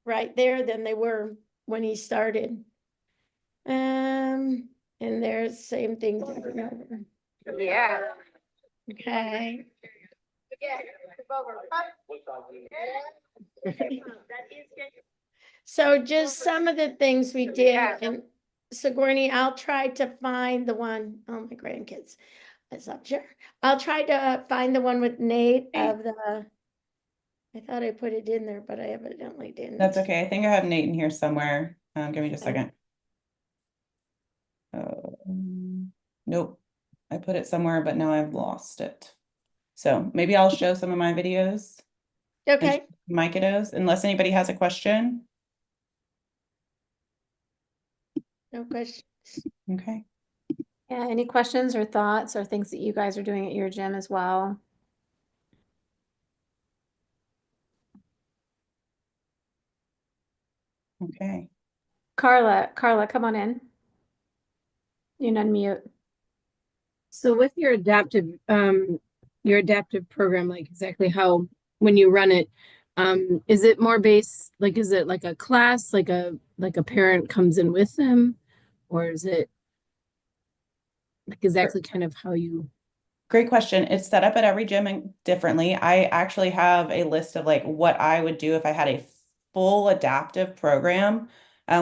right there than they were when he started. And there's the same thing. Yeah. Okay. So just some of the things we did, and Sigourney, I'll try to find the one. Oh, my grandkids. That's up here. I'll try to find the one with Nate of the, I thought I put it in there, but I evidently didn't. That's okay. I think I have Nate in here somewhere. Give me just a Okay. second. Nope. I put it somewhere, but now I've lost it. So maybe I'll show some of my videos. Okay. My kiddos, unless anybody has a question. No questions. Okay. Yeah, any questions or thoughts or things that you guys are doing at your gym as well? Okay. Carla, come on in. You can unmute. So with your adaptive program, like exactly how, when you run it, is it more based, like, is it like a class, like a parent comes in with them, or is it like exactly kind of how you? Great question. It's set up at every gym differently. I actually have a list of like what I would do if I had a full adaptive program.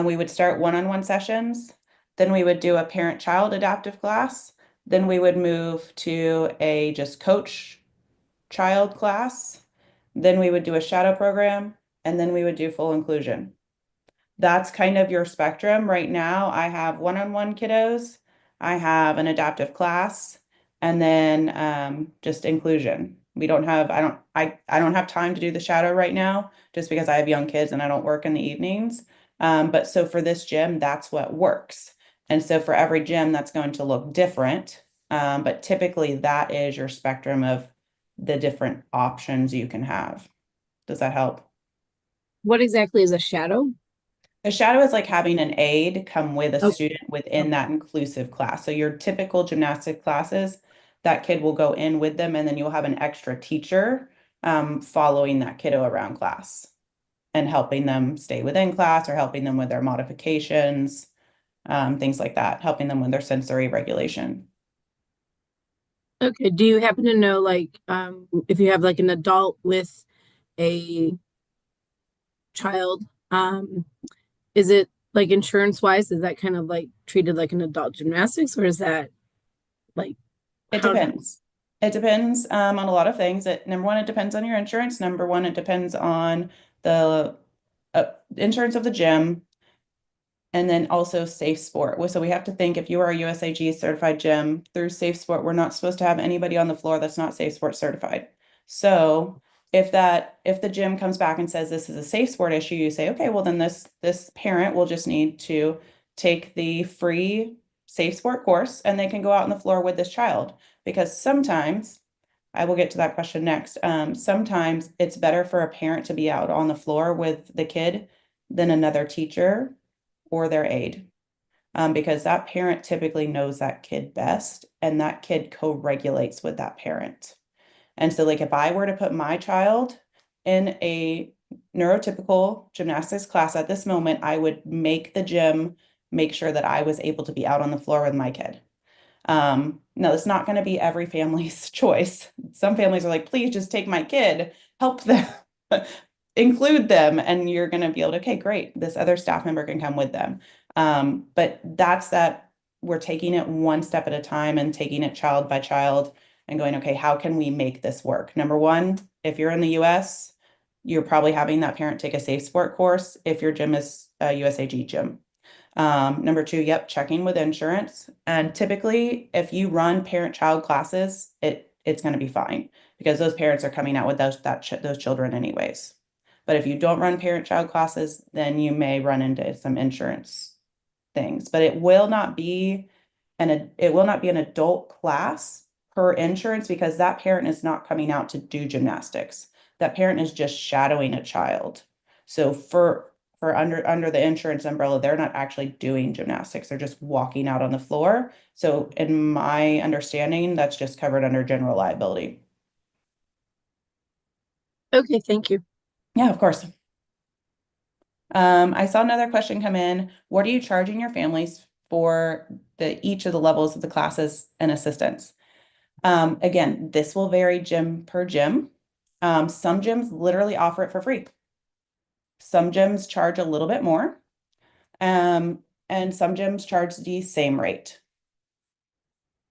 We would start one-on-one sessions. Then we would do a parent-child adaptive class. Then we would move to a just coach child class. Then we would do a shadow program, and then we would do full inclusion. That's kind of your spectrum. Right now, I have one-on-one kiddos, I have an adaptive class, and then just inclusion. I don't have time to do the shadow right now just because I have young kids and I don't work in the evenings. But so for this gym, that's what works. And so for every gym, that's going to look different. But typically that is your spectrum of the different options you can have. Does that help? What exactly is a shadow? A shadow is like having an aide come with a Oh. student within that inclusive class. So your typical gymnastic classes, that kid will go in with them, and then you'll have an extra teacher following that kiddo around class and helping them stay within class or helping them with their modifications, things like that, helping them with their sensory regulation. Okay. Do you happen to know, like, if you have like an adult with a child, is it like insurance wise, is that kind of like treated like an adult gymnastics, or is that like? It depends. It depends on a lot of things. Number one, it depends on your insurance. Number one, it depends on the insurance of the gym. And then also safe sport. So we have to think, if you are a USAG certified gym through safe sport, we're not supposed to have anybody on the floor that's not safe sport certified. So if the gym comes back and says this is a safe sport issue, you say, okay, well then this parent will just need to take the free safe sport course and they can go out on the floor with this child. Because sometimes, I will get to that question next. Sometimes it's better for a parent to be out on the floor with the kid than another teacher or their aide. Because that parent typically knows that kid best and that kid co-regulates with that parent. And so like if I were to put my child in a neurotypical gymnastics class at this moment, I would make the gym make sure that I was able to be out on the floor with my kid. No, it's not going to be every family's choice. Some families are like, please just take my kid, help them, include them, and you're going to be able to, okay, great, this other staff member can come with them. But that's that we're taking it one step at a time and taking it child by child and going, okay, how can we make this work? Number one, if you're in the US, you're probably having that parent take a safe sport course if your gym is a USAG gym. Number two, yep, checking with insurance. And typically, if you run parent-child classes, it's going to be fine because those parents are coming out with those children anyways. But if you don't run parent-child classes, then you may run into some insurance things. But it will not be an adult class per insurance because that parent is not coming out to do gymnastics. That parent is just shadowing a child. So for under the insurance umbrella, they're not actually doing gymnastics. They're just walking out on the floor. So in my understanding, that's just covered under general liability. Okay, thank you. Yeah, of course. I saw another question come in. What are you charging your families for each of the levels of the classes and assistance? Again, this will vary gym per gym. Some gyms literally offer it for free. Some gyms charge a little bit more. And some gyms charge the same rate.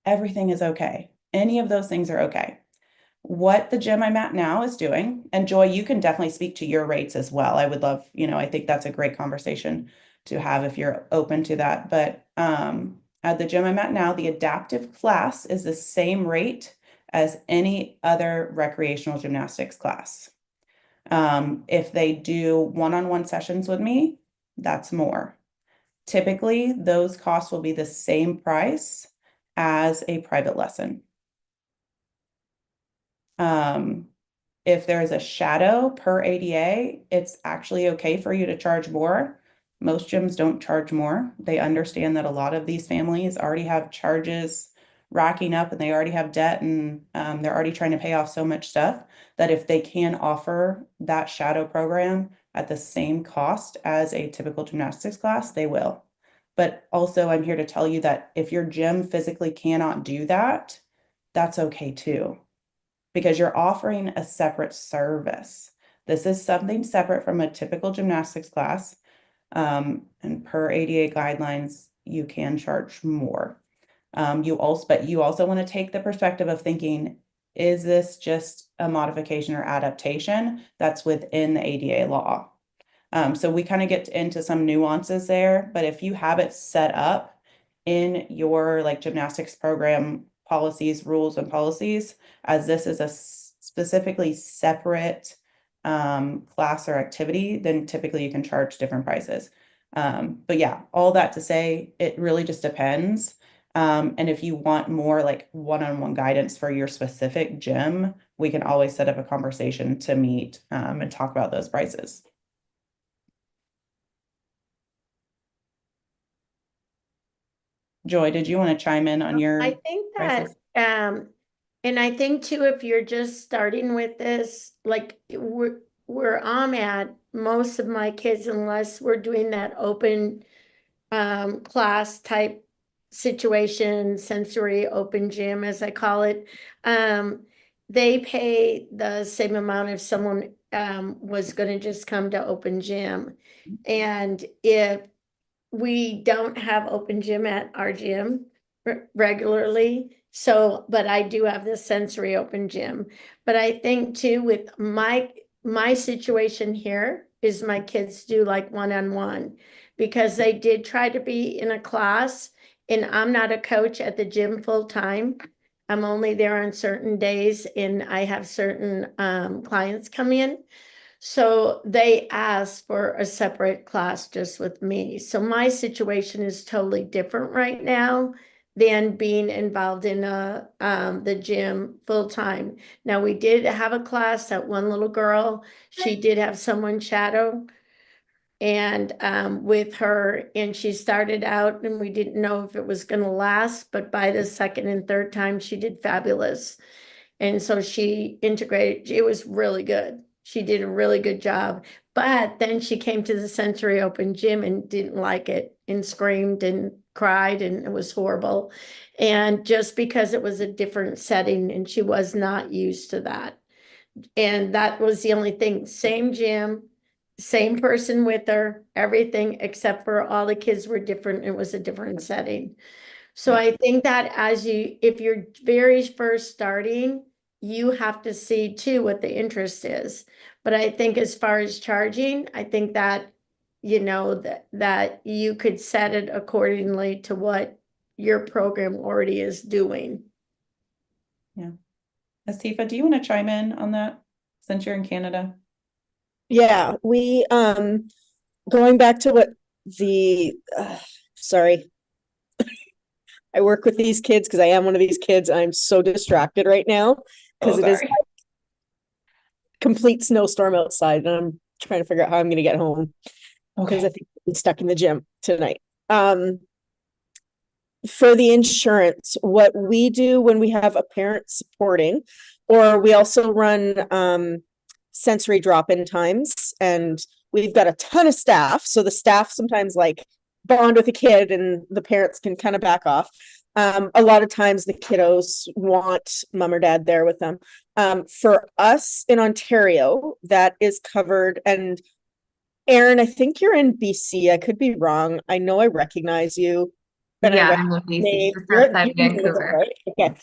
Everything is okay. Any of those things are okay. What the gym I'm at now is doing, and Joy, you can definitely speak to your rates as well. I would love, I think that's a great conversation to have if you're open to that. But at the gym I'm at now, the adaptive class is the same rate as any other recreational gymnastics class. If they do one-on-one sessions with me, that's more. Typically, those costs will be the same price as a private lesson. If there's a shadow per ADA, it's actually okay for you to charge more. Most gyms don't charge more. They understand that a lot of these families already have charges racking up and they already have debt and they're already trying to pay off so much stuff that if they can offer that shadow program at the same cost as a typical gymnastics class, they will. But also I'm here to tell you that if your gym physically cannot do that, that's okay too, because you're offering a separate service. This is something separate from a typical gymnastics class. And per ADA guidelines, you can charge more. You also want to take the perspective of thinking, is this just a modification or adaptation that's within the ADA law? So we kind of get into some nuances there, but if you have it set up in your gymnastics program policies, rules and policies, as this is a specifically separate class or activity, then typically you can charge different prices. But yeah, all that to say, it really just depends. And if you want more one-on-one guidance for your specific gym, we can always set up a conversation to meet and talk about those prices. Joy, did you want to chime in on your I think prices? that, and I think too, if you're just starting with this, where I'm at, most of my kids, unless we're doing that open class type situation, sensory open gym, as I call it, they pay the same amount if someone was going to just come to open gym. And if we don't have open gym at our gym regularly, but I do have this sensory open gym. But I think too, with my situation here is my kids do one-on-one, because they did try to be in a class, and I'm not a coach at the gym full time. I'm only there on certain days, and I have certain clients come in. So they asked for a separate class just with me. So my situation is totally different right now than being involved in the gym full time. Now, we did have a class, that one little girl, she did have someone shadow and with her, and she started out and we didn't know if it was going to last, but by the second and third time she did fabulous. And so she integrated, it was really good. She did a really good job. But then she came to the sensory open gym and didn't like it and screamed and cried, and it was horrible. And just because it was a different setting and she was not used to that. And that was the only thing. Same gym, same person with her, everything except for all the kids were different. It was a different setting. So I think that if you're very first starting, you have to see too what the interest is. But I think as far as charging, I think that, that you could set it accordingly to what your program already is doing. Yeah. Asifa, do you want to chime in on that since you're in Canada? Yeah, we going back to what sorry. I work with these kids because I am one of these kids. I'm so distracted right now because it is like complete snowstorm outside, and I'm trying to figure out how I'm going to get home because I think I'm stuck in the gym tonight. For the insurance, what we do when we have a parent supporting, or we also run sensory drop-in times, and we've got a ton of staff. So the staff sometimes like bond with a kid and the parents can kind of back off. A lot of times the kiddos want mom or dad there with them. For us in Ontario, that is covered. And Erin, I think you're in BC. I could be wrong. I know I recognize you. Yeah, I'm in BC, just outside Vancouver. Right? Okay.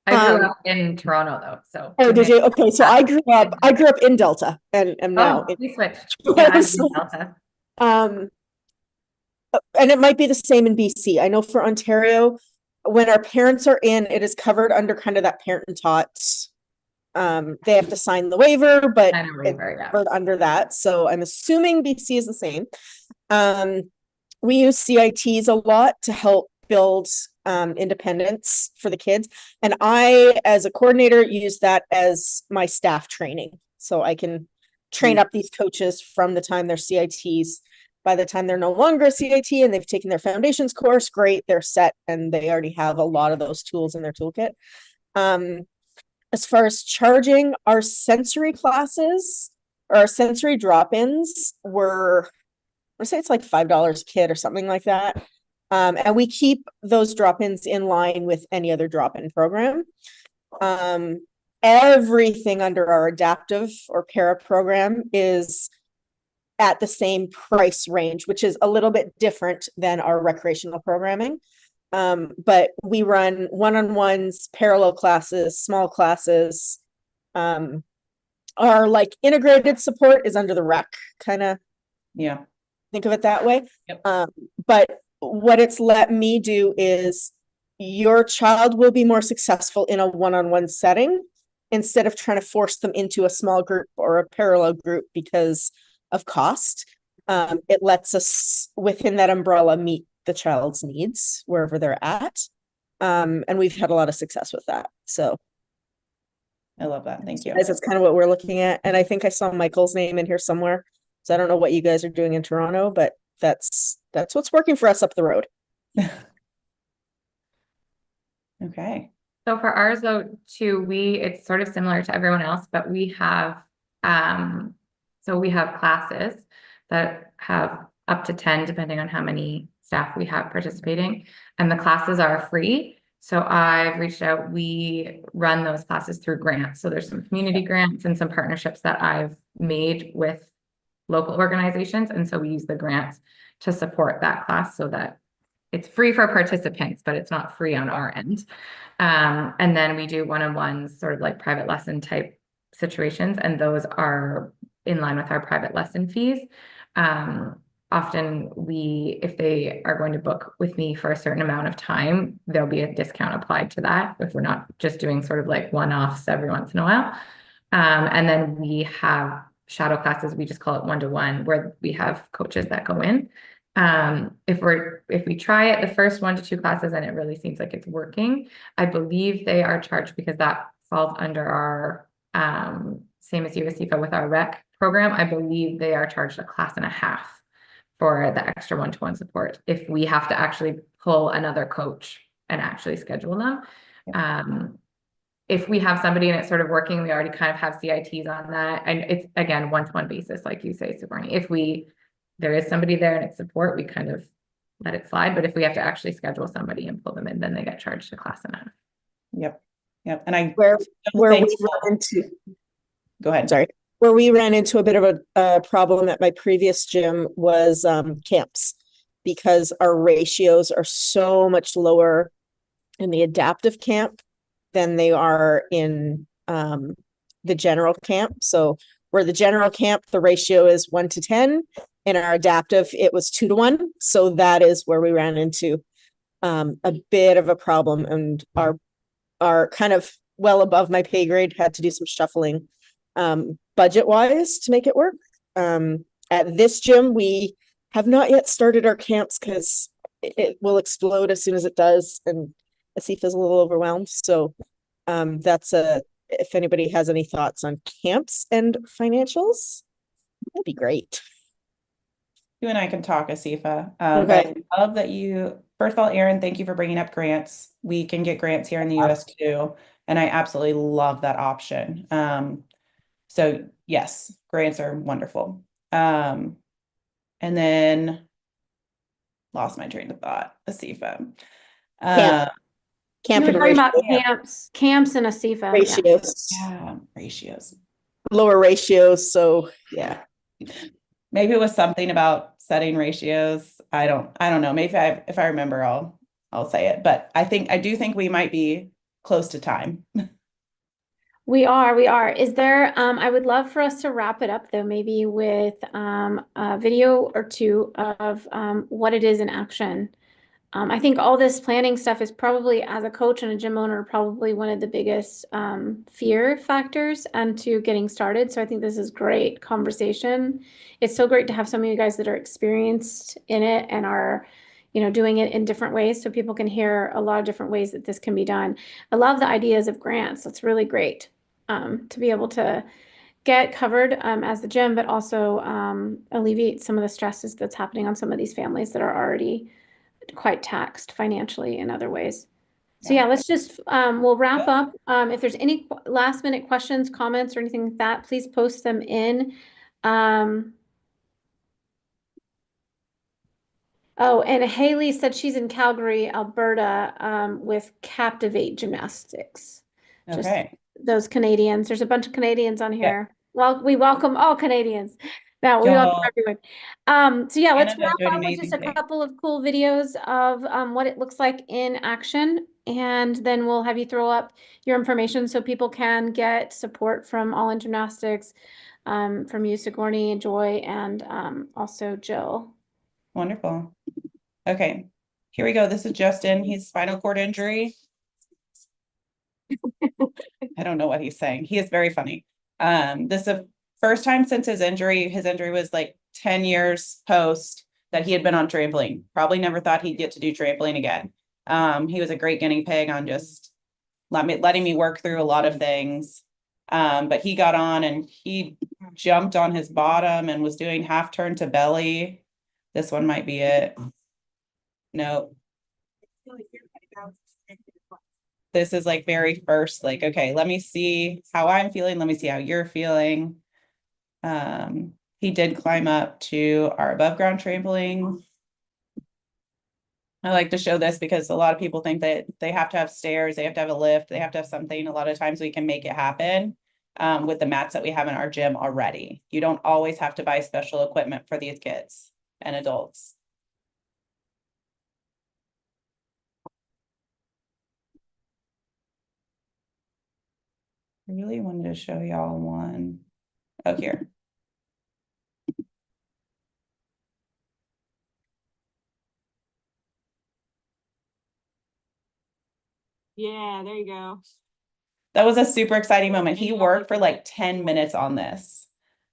I grew up in Toronto though, so. Oh, did you? Okay, so I grew up in Delta and am now we switched. in Yeah, I'm in Delta. And it might be the same in BC. I know for Ontario, when our parents are in, it is covered under kind of that parent and taught. They have to sign the waiver, but it's covered under that. So I'm assuming BC is the same. We use CITs a lot to help build independence for the kids. And I, as a coordinator, use that as my staff training. So I can train up these coaches from the time they're CITs. By the time they're no longer a CIT and they've taken their foundations course, great, they're set and they already have a lot of those tools in their toolkit. As far as charging, our sensory classes or our sensory drop-ins were, I say it's like $5 a kid or something like that. And we keep those drop-ins in line with any other drop-in program. Everything under our adaptive or para program is at the same price range, which is a little bit different than our recreational programming. But we run one-on-ones, parallel classes, small classes. Our like integrated support is under the rec, kind of. Yeah. Think of it that way. Yep. But what it's let me do is your child will be more successful in a one-on-one setting instead of trying to force them into a small group or a parallel group because of cost. It lets us within that umbrella meet the child's needs wherever they're at. And we've had a lot of success with that. So I love that. Thank you. That's kind of what we're looking at. And I think I saw Michael's name in here somewhere. So I don't know what you guys are doing in Toronto, but that's what's working for us up the road. Okay. So for ours though, too, it's sort of similar to everyone else, but we have classes that have up to 10, depending on how many staff we have participating, and the classes are free. So I've reached out, we run those classes through grants. So there's some community grants and some partnerships that I've made with local organizations. And so we use the grants to support that class so that it's free for participants, but it's not free on our end. And then we do one-on-ones, sort of like private lesson type situations. And those are in line with our private lesson fees. often if they are going to book with me for a certain amount of time, there'll be a discount applied to that if we're not just doing sort of like one-offs every once in a while. And then we have shadow classes, we just call it one-to-one, where we have coaches that go in. If we try it the first 1 to 2 classes and it really seems like it's working, I believe they are charged because that falls under our same as you, Asifa, with our rec program. I believe they are charged a class and a half for the extra one-to-one support if we have to actually pull another coach and actually schedule them. If we have somebody and it's sort of working, we already kind of have CITs on that. And it's, again, one-to-one basis, like you say, Sigourney. If there is somebody there and it's support, we kind of let it slide. But if we have to actually schedule somebody and pull them in, then they get charged a class and a half. Yep. And Where we ran into, go ahead. Sorry. Where we ran into a bit of a problem at my previous gym was camps, because our ratios are so much lower in the adaptive camp than they are in the general camp. So where the general camp, the ratio is 1 to 10. In our adaptive, it was 2 to 1. So that is where we ran into a bit of a problem, and our kind of well above my pay grade had to do some shuffling budget wise to make it work. At this gym, we have not yet started our camps because it will explode as soon as it does, and Asifa is a little overwhelmed. So if anybody has any thoughts on camps and financials, that'd be great. You and I can talk, Asifa. Okay. But I love that first of all, Erin, thank you for bringing up grants. We can get grants here in the US too. And I absolutely love that option. So yes, grants are wonderful. And then lost my train of thought, Asifa. You were Camp talking and about camps and Asifa. ratios. Yeah, ratios. Lower ratios. So yeah. Maybe it was something about setting ratios. I don't know. Maybe if I remember, I'll say it. But I do think we might be close to time. We are. Is there, I would love for us to wrap it up though, maybe with a video or two of what it is in action. I think all this planning stuff is probably, as a coach and a gym owner, probably one of the biggest fear factors to getting started. So I think this is great conversation. It's so great to have some of you guys that are experienced in it and are, doing it in different ways, so people can hear a lot of different ways that this can be done. I love the ideas of grants. That's really great to be able to get covered as the gym, but also alleviate some of the stresses that's happening on some of these families that are already quite taxed financially in other ways. So yeah, let's just, we'll wrap up. If there's any last minute questions, comments, or anything like that, please post them in. Oh, and Haley said she's in Calgary, Alberta, with Captivate Gymnastics. Just Okay. those Canadians. There's a bunch of Canadians on here. Well, we welcome all Canadians. Now we welcome everyone. So yeah, let's wrap up with just a couple of cool videos of what it looks like in action, and then we'll have you throw up your information so people can get support from All in Gymnastics, from you, Sigourney, Joy, and also Jill. Wonderful. Okay, here we go. This is Justin. He's spinal cord injury. I don't know what he's saying. He is very funny. This is the first time since his injury. His injury was like 10 years post that he had been on trampoline. Probably never thought he'd get to do trampoline again. He was a great guinea pig on just letting me work through a lot of things. But he got on and he jumped on his bottom and was doing half turn to belly. This one might be it. No. This is like very first, like, okay, let me see how I'm feeling. Let me see how you're feeling. He did climb up to our above ground trampoline. I like to show this because a lot of people think that they have to have stairs, they have to have a lift, they have to have something. A lot of times we can make it happen with the mats that we have in our gym already. You don't always have to buy special equipment for these kids and adults. I really wanted to show y'all one. Oh, here. Yeah, there you go. That was a super exciting moment. He worked for like 10 minutes on this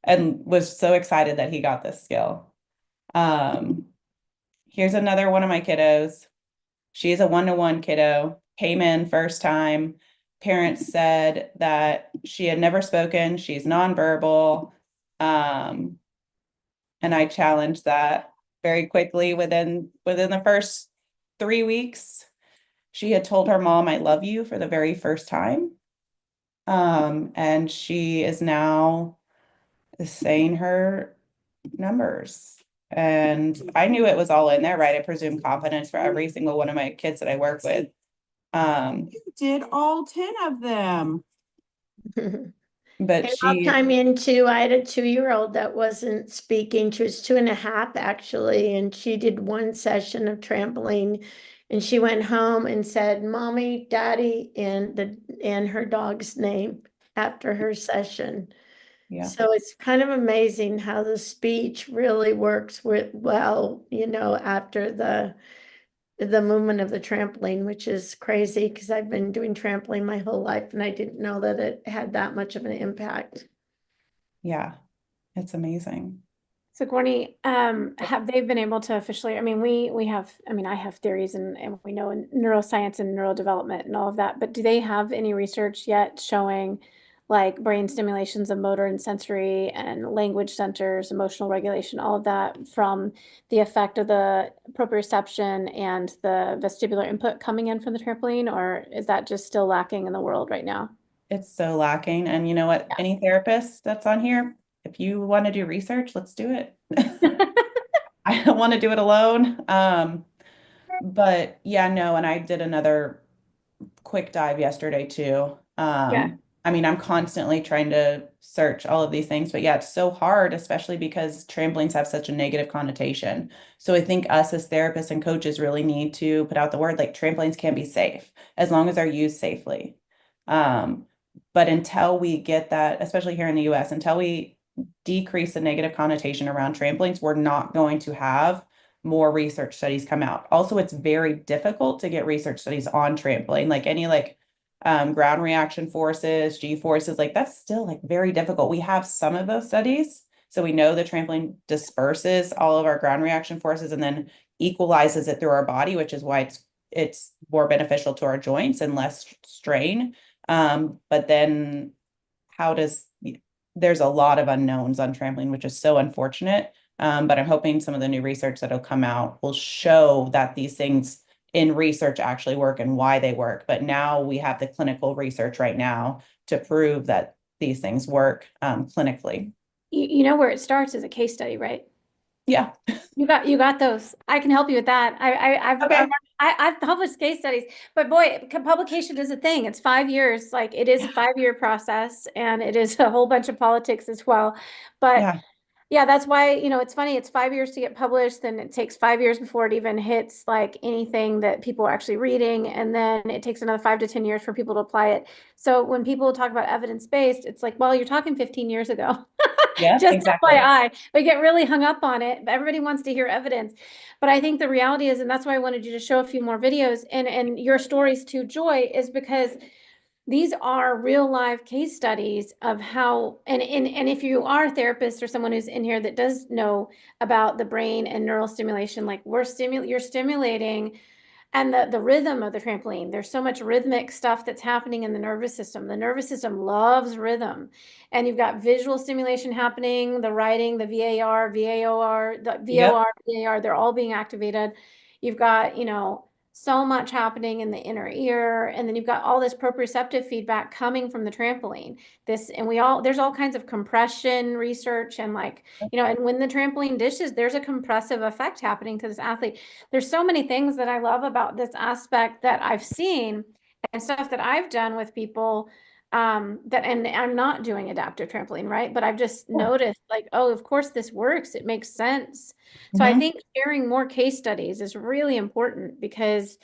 and was so excited that he got this skill. Here's another one of my kiddos. She's a 1-to-1 kiddo, came in first time. Parents said that she had never spoken, she's nonverbal. And I challenged that very quickly within the first 3 weeks. She had told her mom, "I love you," for the very first time. And she is now saying her numbers. And I knew it was all in there, right? I presume confidence for every single one of my kids that I work with. You did all 10 of them. But And I'll she, chime in too. I had a 2-year-old that wasn't speaking. She was 2.5 actually, and she did one session of trampoline, and she went home and said, "Mommy, Daddy," and her dog's name after her session. yeah, So it's kind of amazing how the speech really works well, after the movement of the trampoline, which is crazy because I've been doing trampoline my whole life and I didn't know that it had that much of an impact. yeah, it's amazing. So Sigourney, have they been able to officially, I mean, we have, I mean, I have theories and we know in neuroscience and neurodevelopment and all of that, but do they have any research yet showing like brain stimulations of motor and sensory and language centers, emotional regulation, all of that from the effect of the proprioception and the vestibular input coming in from the trampoline, or is that just still lacking in the world right now? It's so lacking. And you know what? Yeah. Any therapist that's on here, if you want to do research, let's do it. I don't want to do it alone. But yeah, no, and I did another quick dive yesterday too. Yeah. I mean, I'm constantly trying to search all of these things, but yeah, it's so hard, especially because trampolines have such a negative connotation. So I think us as therapists and coaches really need to put out the word like trampolines can be safe as long as they're used safely. But until we get that, especially here in the US, until we decrease the negative connotation around trampolines, we're not going to have more research studies come out. Also, it's very difficult to get research studies on trampoline, like any ground reaction forces, G forces, like that's still like very difficult. We have some of those studies. So we know the trampoline disperses all of our ground reaction forces and then equalizes it through our body, which is why it's more beneficial to our joints and less strain. But then there's a lot of unknowns on trampoline, which is so unfortunate. But I'm hoping some of the new research that'll come out will show that these things in research actually work and why they work. But now we have the clinical research right now to prove that these things work clinically. You know where it starts is a case study, right? Yeah. You got those. I can help you with that. Okay. I've published case studies, but boy, publication is a thing. It's 5 years. Like it is a 5-year process, and it is a whole bunch of politics as well. But Yeah. yeah, that's why, it's funny. It's 5 years to get published, then it takes 5 years before it even hits like anything that people are actually reading, and then it takes another 5 to 10 years for people to apply it. So when people talk about evidence-based, it's like, well, you're talking 15 years ago. Yeah, Just exactly. FYI, we get really hung up on it. Everybody wants to hear evidence. But I think the reality is, and that's why I wanted you to show a few more videos and your stories to Joy, is because these are real life case studies of how, and if you are a therapist or someone who's in here that does know about the brain and neural stimulation, like you're stimulating and the rhythm of the trampoline. There's so much rhythmic stuff that's happening in the nervous system. The nervous system loves rhythm. And you've got visual stimulation happening, the writing, the VAR, VAOR, the VOR, VAR, they're all being activated. You've got, so much happening in the inner ear, and then you've got all this proprioceptive feedback coming from the trampoline. There's all kinds of compression research and and when the trampoline dishes, there's a compressive effect happening to this athlete. There's so many things that I love about this aspect that I've seen and stuff that I've done with people and I'm not doing adaptive trampoline, right? But I've just noticed like, oh, of course this works. It makes sense. So I think sharing more case studies is really important because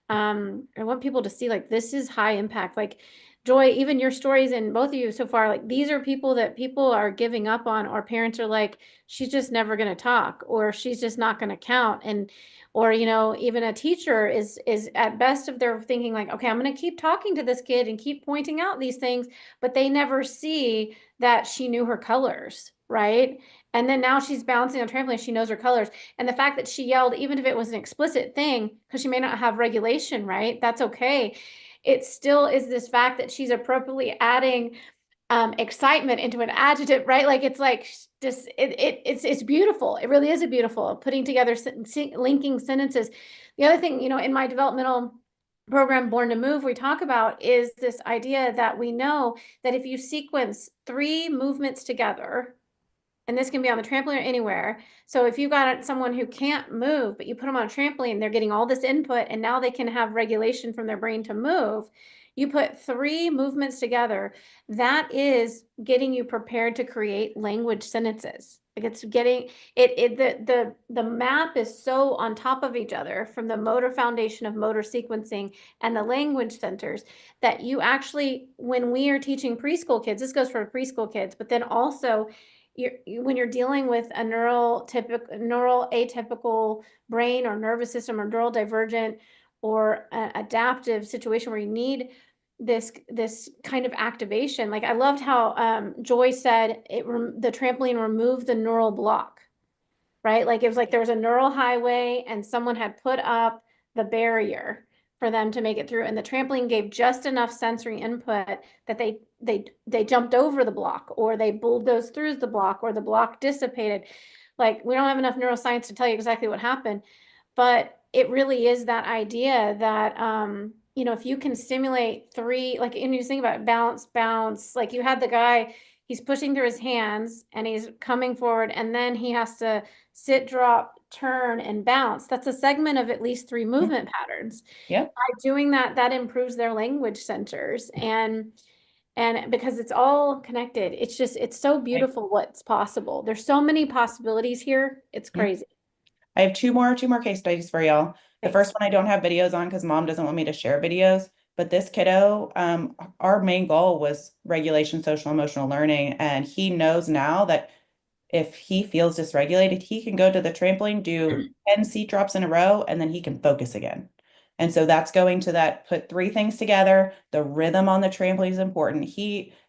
I want people to see like this is high impact. Like Joy, even your stories and both of you so far, like these are people that people are giving up on, or parents are like, she's just never going to talk, or she's just not going to count. And, or, you know, even a teacher is at best of their thinking like, okay, I'm going to keep talking to this kid and keep pointing out these things, but they never see that she knew her colors, right? And then now she's bouncing on trampoline, she knows her colors. And the fact that she yelled, even if it was an explicit thing, because she may not have regulation, right? That's okay. It still is this fact that she's appropriately adding excitement into an adjective, right? Like it's like just it's beautiful. It really is a beautiful putting together linking sentences. The other thing, you know, in my developmental program Born to Move, we talk about is this idea that we know that if you sequence 3 movements together, and this can be on the trampoline or anywhere. So if you've got someone who can't move, but you put them on a trampoline, they're getting all this input and now they can have regulation from their brain to move. You put 3 movements together, that is getting you prepared to create language sentences. Like it's getting the map is so on top of each other from the motor foundation of motor sequencing and the language centers that you actually, when we are teaching preschool kids, this goes for preschool kids, but then also when you're dealing with a neural atypical brain or nervous system or neurodivergent or adaptive situation where you need this kind of activation. Like I loved how Joy said the trampoline removed the neural block, right? Like it was like there was a neural highway and someone had put up the barrier for them to make it through, and the trampoline gave just enough sensory input that they jumped over the block, or they bulldozed through the block, or the block dissipated. Like we don't have enough neuroscience to tell you exactly what happened, but it really is that idea that you know, if you can stimulate 3, like, and you think about it, bounce, like you had the guy, he's pushing through his hands and he's coming forward, and then he has to sit, drop, turn, and bounce. That's a segment of at least 3 movement patterns. Yeah. By doing that, that improves their language centers, and because it's all connected, it's just, it's so beautiful what's possible. There's so many possibilities here. It's crazy. I have two more case studies for y'all. The first one I don't have videos on because mom doesn't want me to share videos, but this kiddo, our main goal was regulation, social emotional learning. And he knows now that if he feels dysregulated, he can go to the trampoline, do 10 seat drops in a row, and then he can focus again. And so that's going to that, put 3 things together. The rhythm on the trampoline is important.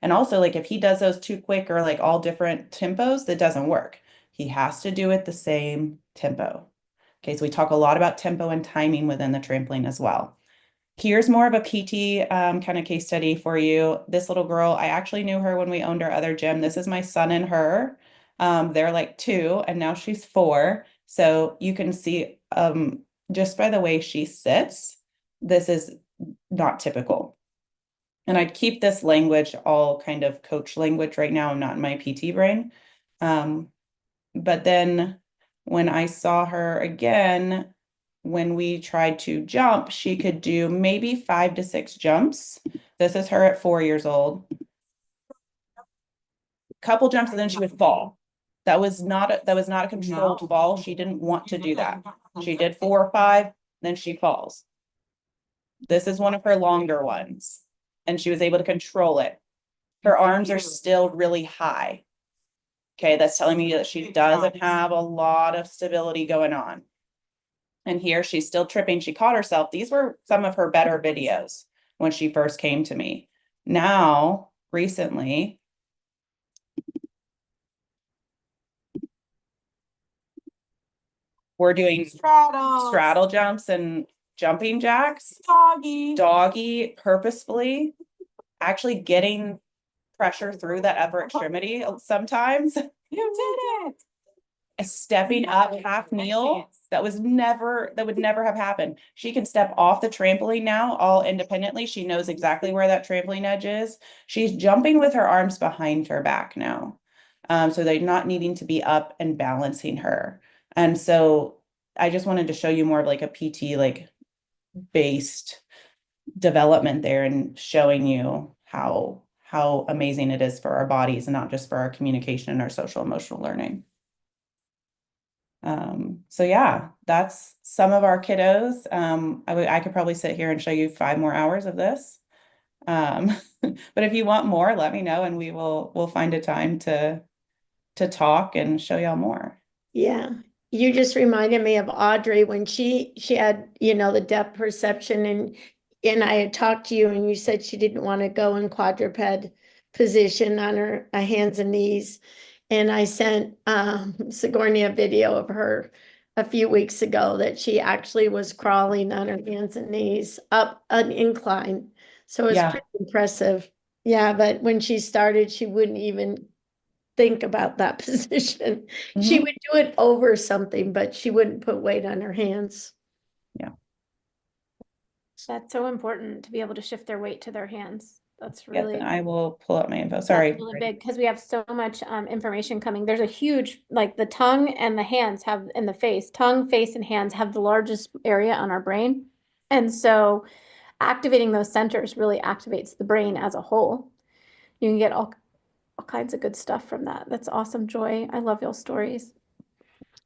And also like if he does those too quick or like all different tempos, that doesn't work. He has to do it the same tempo. Okay, so we talk a lot about tempo and timing within the trampoline as well. Here's more of a PT kind of case study for you. This little girl, I actually knew her when we owned our other gym. This is my son and her. They're like 2 and now she's 4. So you can see just by the way she sits, this is not typical. And I'd keep this language all kind of coach language right now. I'm not in my PT brain. But then when I saw her again, when we tried to jump, she could do maybe 5 to 6 jumps. This is her at 4 years old. Couple jumps and then she would fall. That was not a controlled fall. She didn't want to do that. She did 4 or 5, then she falls. This is one of her longer ones, and she was able to control it. Her arms are still really high. Okay, that's telling me that she doesn't have a lot of stability going on. And here she's still tripping. She caught herself. These were some of her better videos when she first came to me. Now, recently, we're doing straddle jumps and jumping jacks. Doggy, purposefully, actually getting pressure through that upper extremity sometimes. You did it. A stepping up half kneel that would never have happened. She can step off the trampoline now all independently. She knows exactly where that trampoline edge is. She's jumping with her arms behind her back now. So they're not needing to be up and balancing her. And so I just wanted to show you more of like a PT like based development there, and showing you how amazing it is for our bodies and not just for our communication and our social emotional learning. So yeah, that's some of our kiddos. I could probably sit here and show you 5 more hours of this. But if you want more, let me know and we'll find a time to talk and show y'all more. Yeah, you just reminded me of Audrey when she had, the depth perception, and I had talked to you and you said she didn't want to go in quadruped position on her hands and knees. And I sent Sigourney a video of her a few weeks ago that she actually was crawling on her hands and knees up an incline. So it's Yeah. pretty impressive. Yeah, but when she started, she wouldn't even think about that position. She Mhm. would do it over something, but she wouldn't put weight on her hands. That's so important to be able to shift their weight to their hands. That's Yes, really, and I will pull up my info. Sorry. that's really big because we have so much information coming. There's a huge, like the tongue and the hands have in the face, tongue, face, and hands have the largest area on our brain. And so activating those centers really activates the brain as a whole. You can get all kinds of good stuff from that. That's awesome, Joy. I love your stories.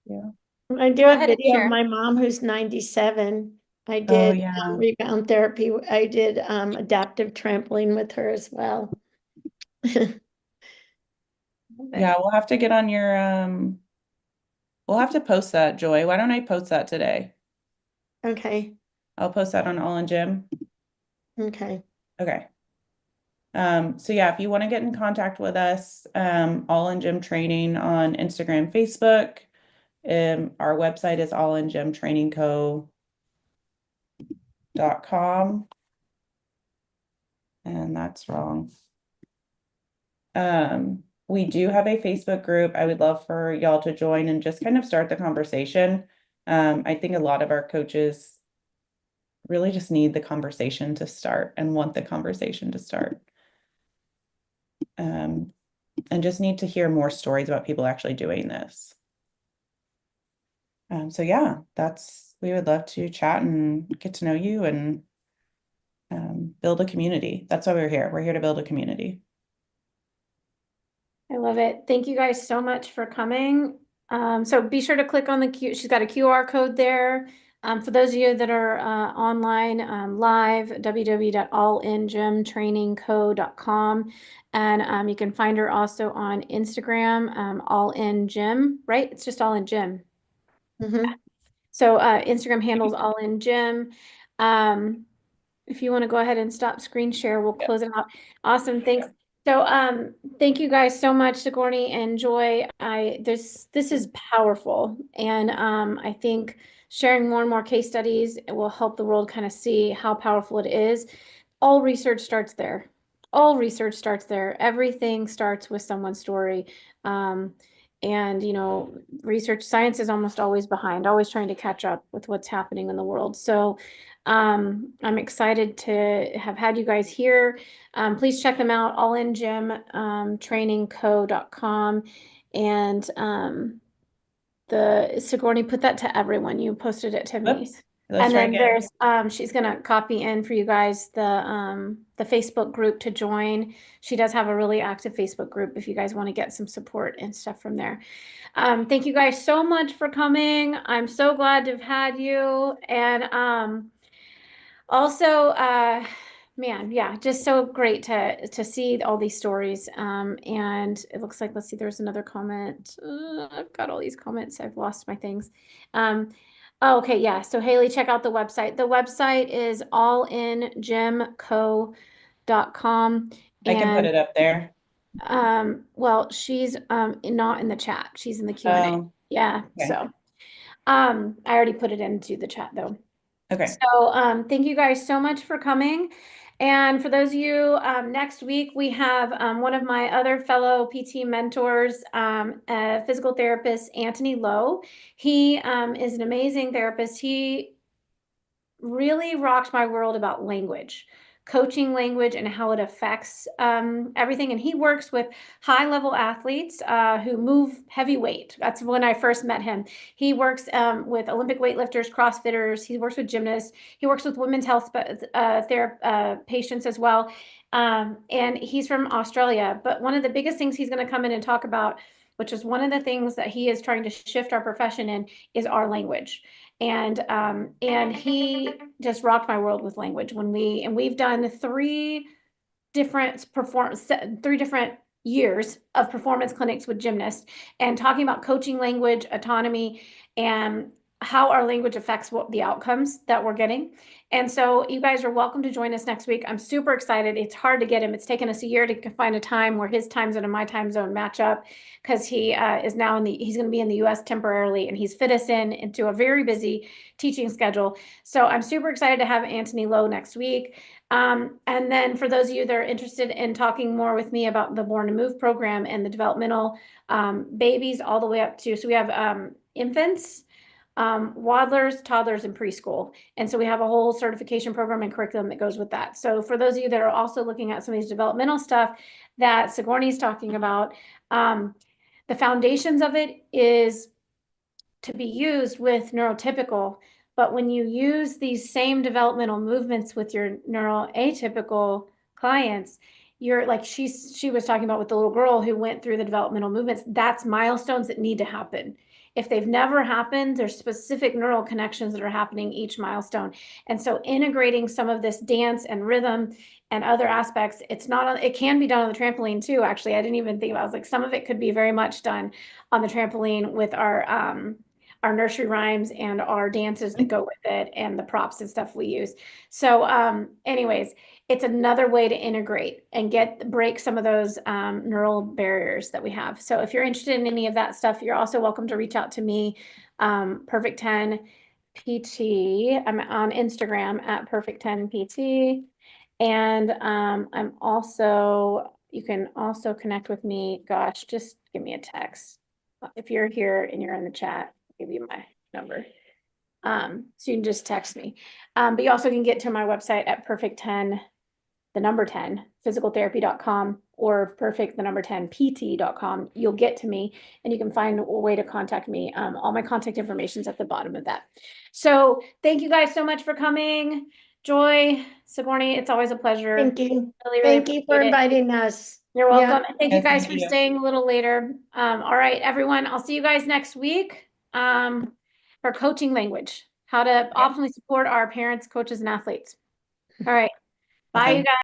Yeah. I do Go a ahead and video of share. my mom who's 97. I Oh, did yeah. rebound therapy. I did adaptive trampoline with her as well. Yeah, we'll have to get on your we'll have to post that, Joy. Why don't I post that today? Okay, I'll post that on All in Gym. okay. Okay. So yeah, if you want to get in contact with us, All in Gym Training on Instagram, Facebook. Our website is allinGymTrainingCo.com. And that's wrong. We do have a Facebook group. I would love for y'all to join and just kind of start the conversation. I think a lot of our coaches really just need the conversation to start and want the conversation to start. And just need to hear more stories about people actually doing this. So yeah, we would love to chat and get to know you and build a community. That's why we're here. We're here to build a community. I love it. Thank you guys so much for coming. So be sure to click on she's got a QR code there. For those of you that are online, live, www.allingymtrainingco.com. And you can find her also on Instagram, All In Gym, right? It's just All In Gym. Mhm. So Instagram handles All In Gym. If you want to go ahead and stop screen share, we'll close it out. Awesome, thanks. So thank you guys so much, Sigourney and Joy. This is powerful, and I think sharing more and more case studies will help the world kind of see how powerful it is. All research starts there. All research starts there. Everything starts with someone's story. And research science is almost always behind, always trying to catch up with what's happening in the world. So I'm excited to have had you guys here. Please check them out, allinGymTrainingCo.com. And the Sigourney, put that to everyone. You posted it to me. Oops. Let's And try then again. there's she's gonna copy in for you guys the Facebook group to join. She does have a really active Facebook group if you guys want to get some support and stuff from there. Thank you guys so much for coming. I'm so glad to have had you. And also man, yeah, just so great to see all these stories. And it looks like, let's see, there's another comment. I've got all these comments. I've lost my things. Oh, okay, yeah. So Haley, check out the website. The website is allingymco.com. I can put it up there. Well, she's not in the chat. She's in the Q&A. Oh, Yeah. okay. So I already put it into the chat though. Okay. So thank you guys so much for coming. And for those of you, next week we have one of my other fellow PT mentors, a physical therapist, Anthony Lowe. He is an amazing therapist. He really rocked my world about language, coaching language, and how it affects everything. And he works with high-level athletes who move heavy weight. That's when I first met him. He works with Olympic weightlifters, CrossFitters. He works with gymnasts. He works with women's health patients as well. And he's from Australia. But one of the biggest things he's going to come in and talk about, which is one of the things that he is trying to shift our profession in, is our language. And he just rocked my world with language we've done 3 different three different years of performance clinics with gymnasts and talking about coaching language, autonomy, and how our language affects what the outcomes that we're getting. And so you guys are welcome to join us next week. I'm super excited. It's hard to get him. It's taken us a year to find a time where his time zone and my time zone match up, because he is now he's going to be in the US temporarily, and he's fit us into a very busy teaching schedule. So I'm super excited to have Anthony Lowe next week. And then for those of you that are interested in talking more with me about the Born to Move program and the developmental babies all the way up to, so we have infants, waddlers, toddlers, and preschool. And so we have a whole certification program and curriculum that goes with that. So for those of you that are also looking at some of these developmental stuff that Sigourney is talking about, the foundations of it is to be used with neurotypical. But when you use these same developmental movements with your neuroatypical clients, you're like she was talking about with the little girl who went through the developmental movements, that's milestones that need to happen. If they've never happened, there's specific neural connections that are happening each milestone. And so integrating some of this dance and rhythm and other aspects, it can be done on the trampoline too. Actually, I didn't even think about it. I was like, some of it could be very much done on the trampoline with our nursery rhymes and our dances that go with it and the props and stuff we use. So anyways, it's another way to integrate and break some of those neural barriers that we have. So if you're interested in any of that stuff, you're also welcome to reach out to me, Perfect 10 PT. I'm on Instagram at Perfect 10 PT. And you can also connect with me. Gosh, just give me a text. If you're here and you're in the chat, I'll give you my number. So you can just text me. But you also can get to my website at Perfect 10, the number 10, physicaltherapy.com, or perfect, the number 10, pt.com. You'll get to me and you can find a way to contact me. All my contact information is at the bottom of that. So thank you guys so much for coming. Joy, Sigourney, it's always a pleasure. Thank you. Really, really Thank you for appreciate it. inviting us. You're Yeah. welcome. And thank you Yes, guys thank for you. staying a little later. All right, everyone, I'll see you guys next week for coaching language, how to optimally support our parents, coaches, and athletes. All right. Bye, you Awesome. guys.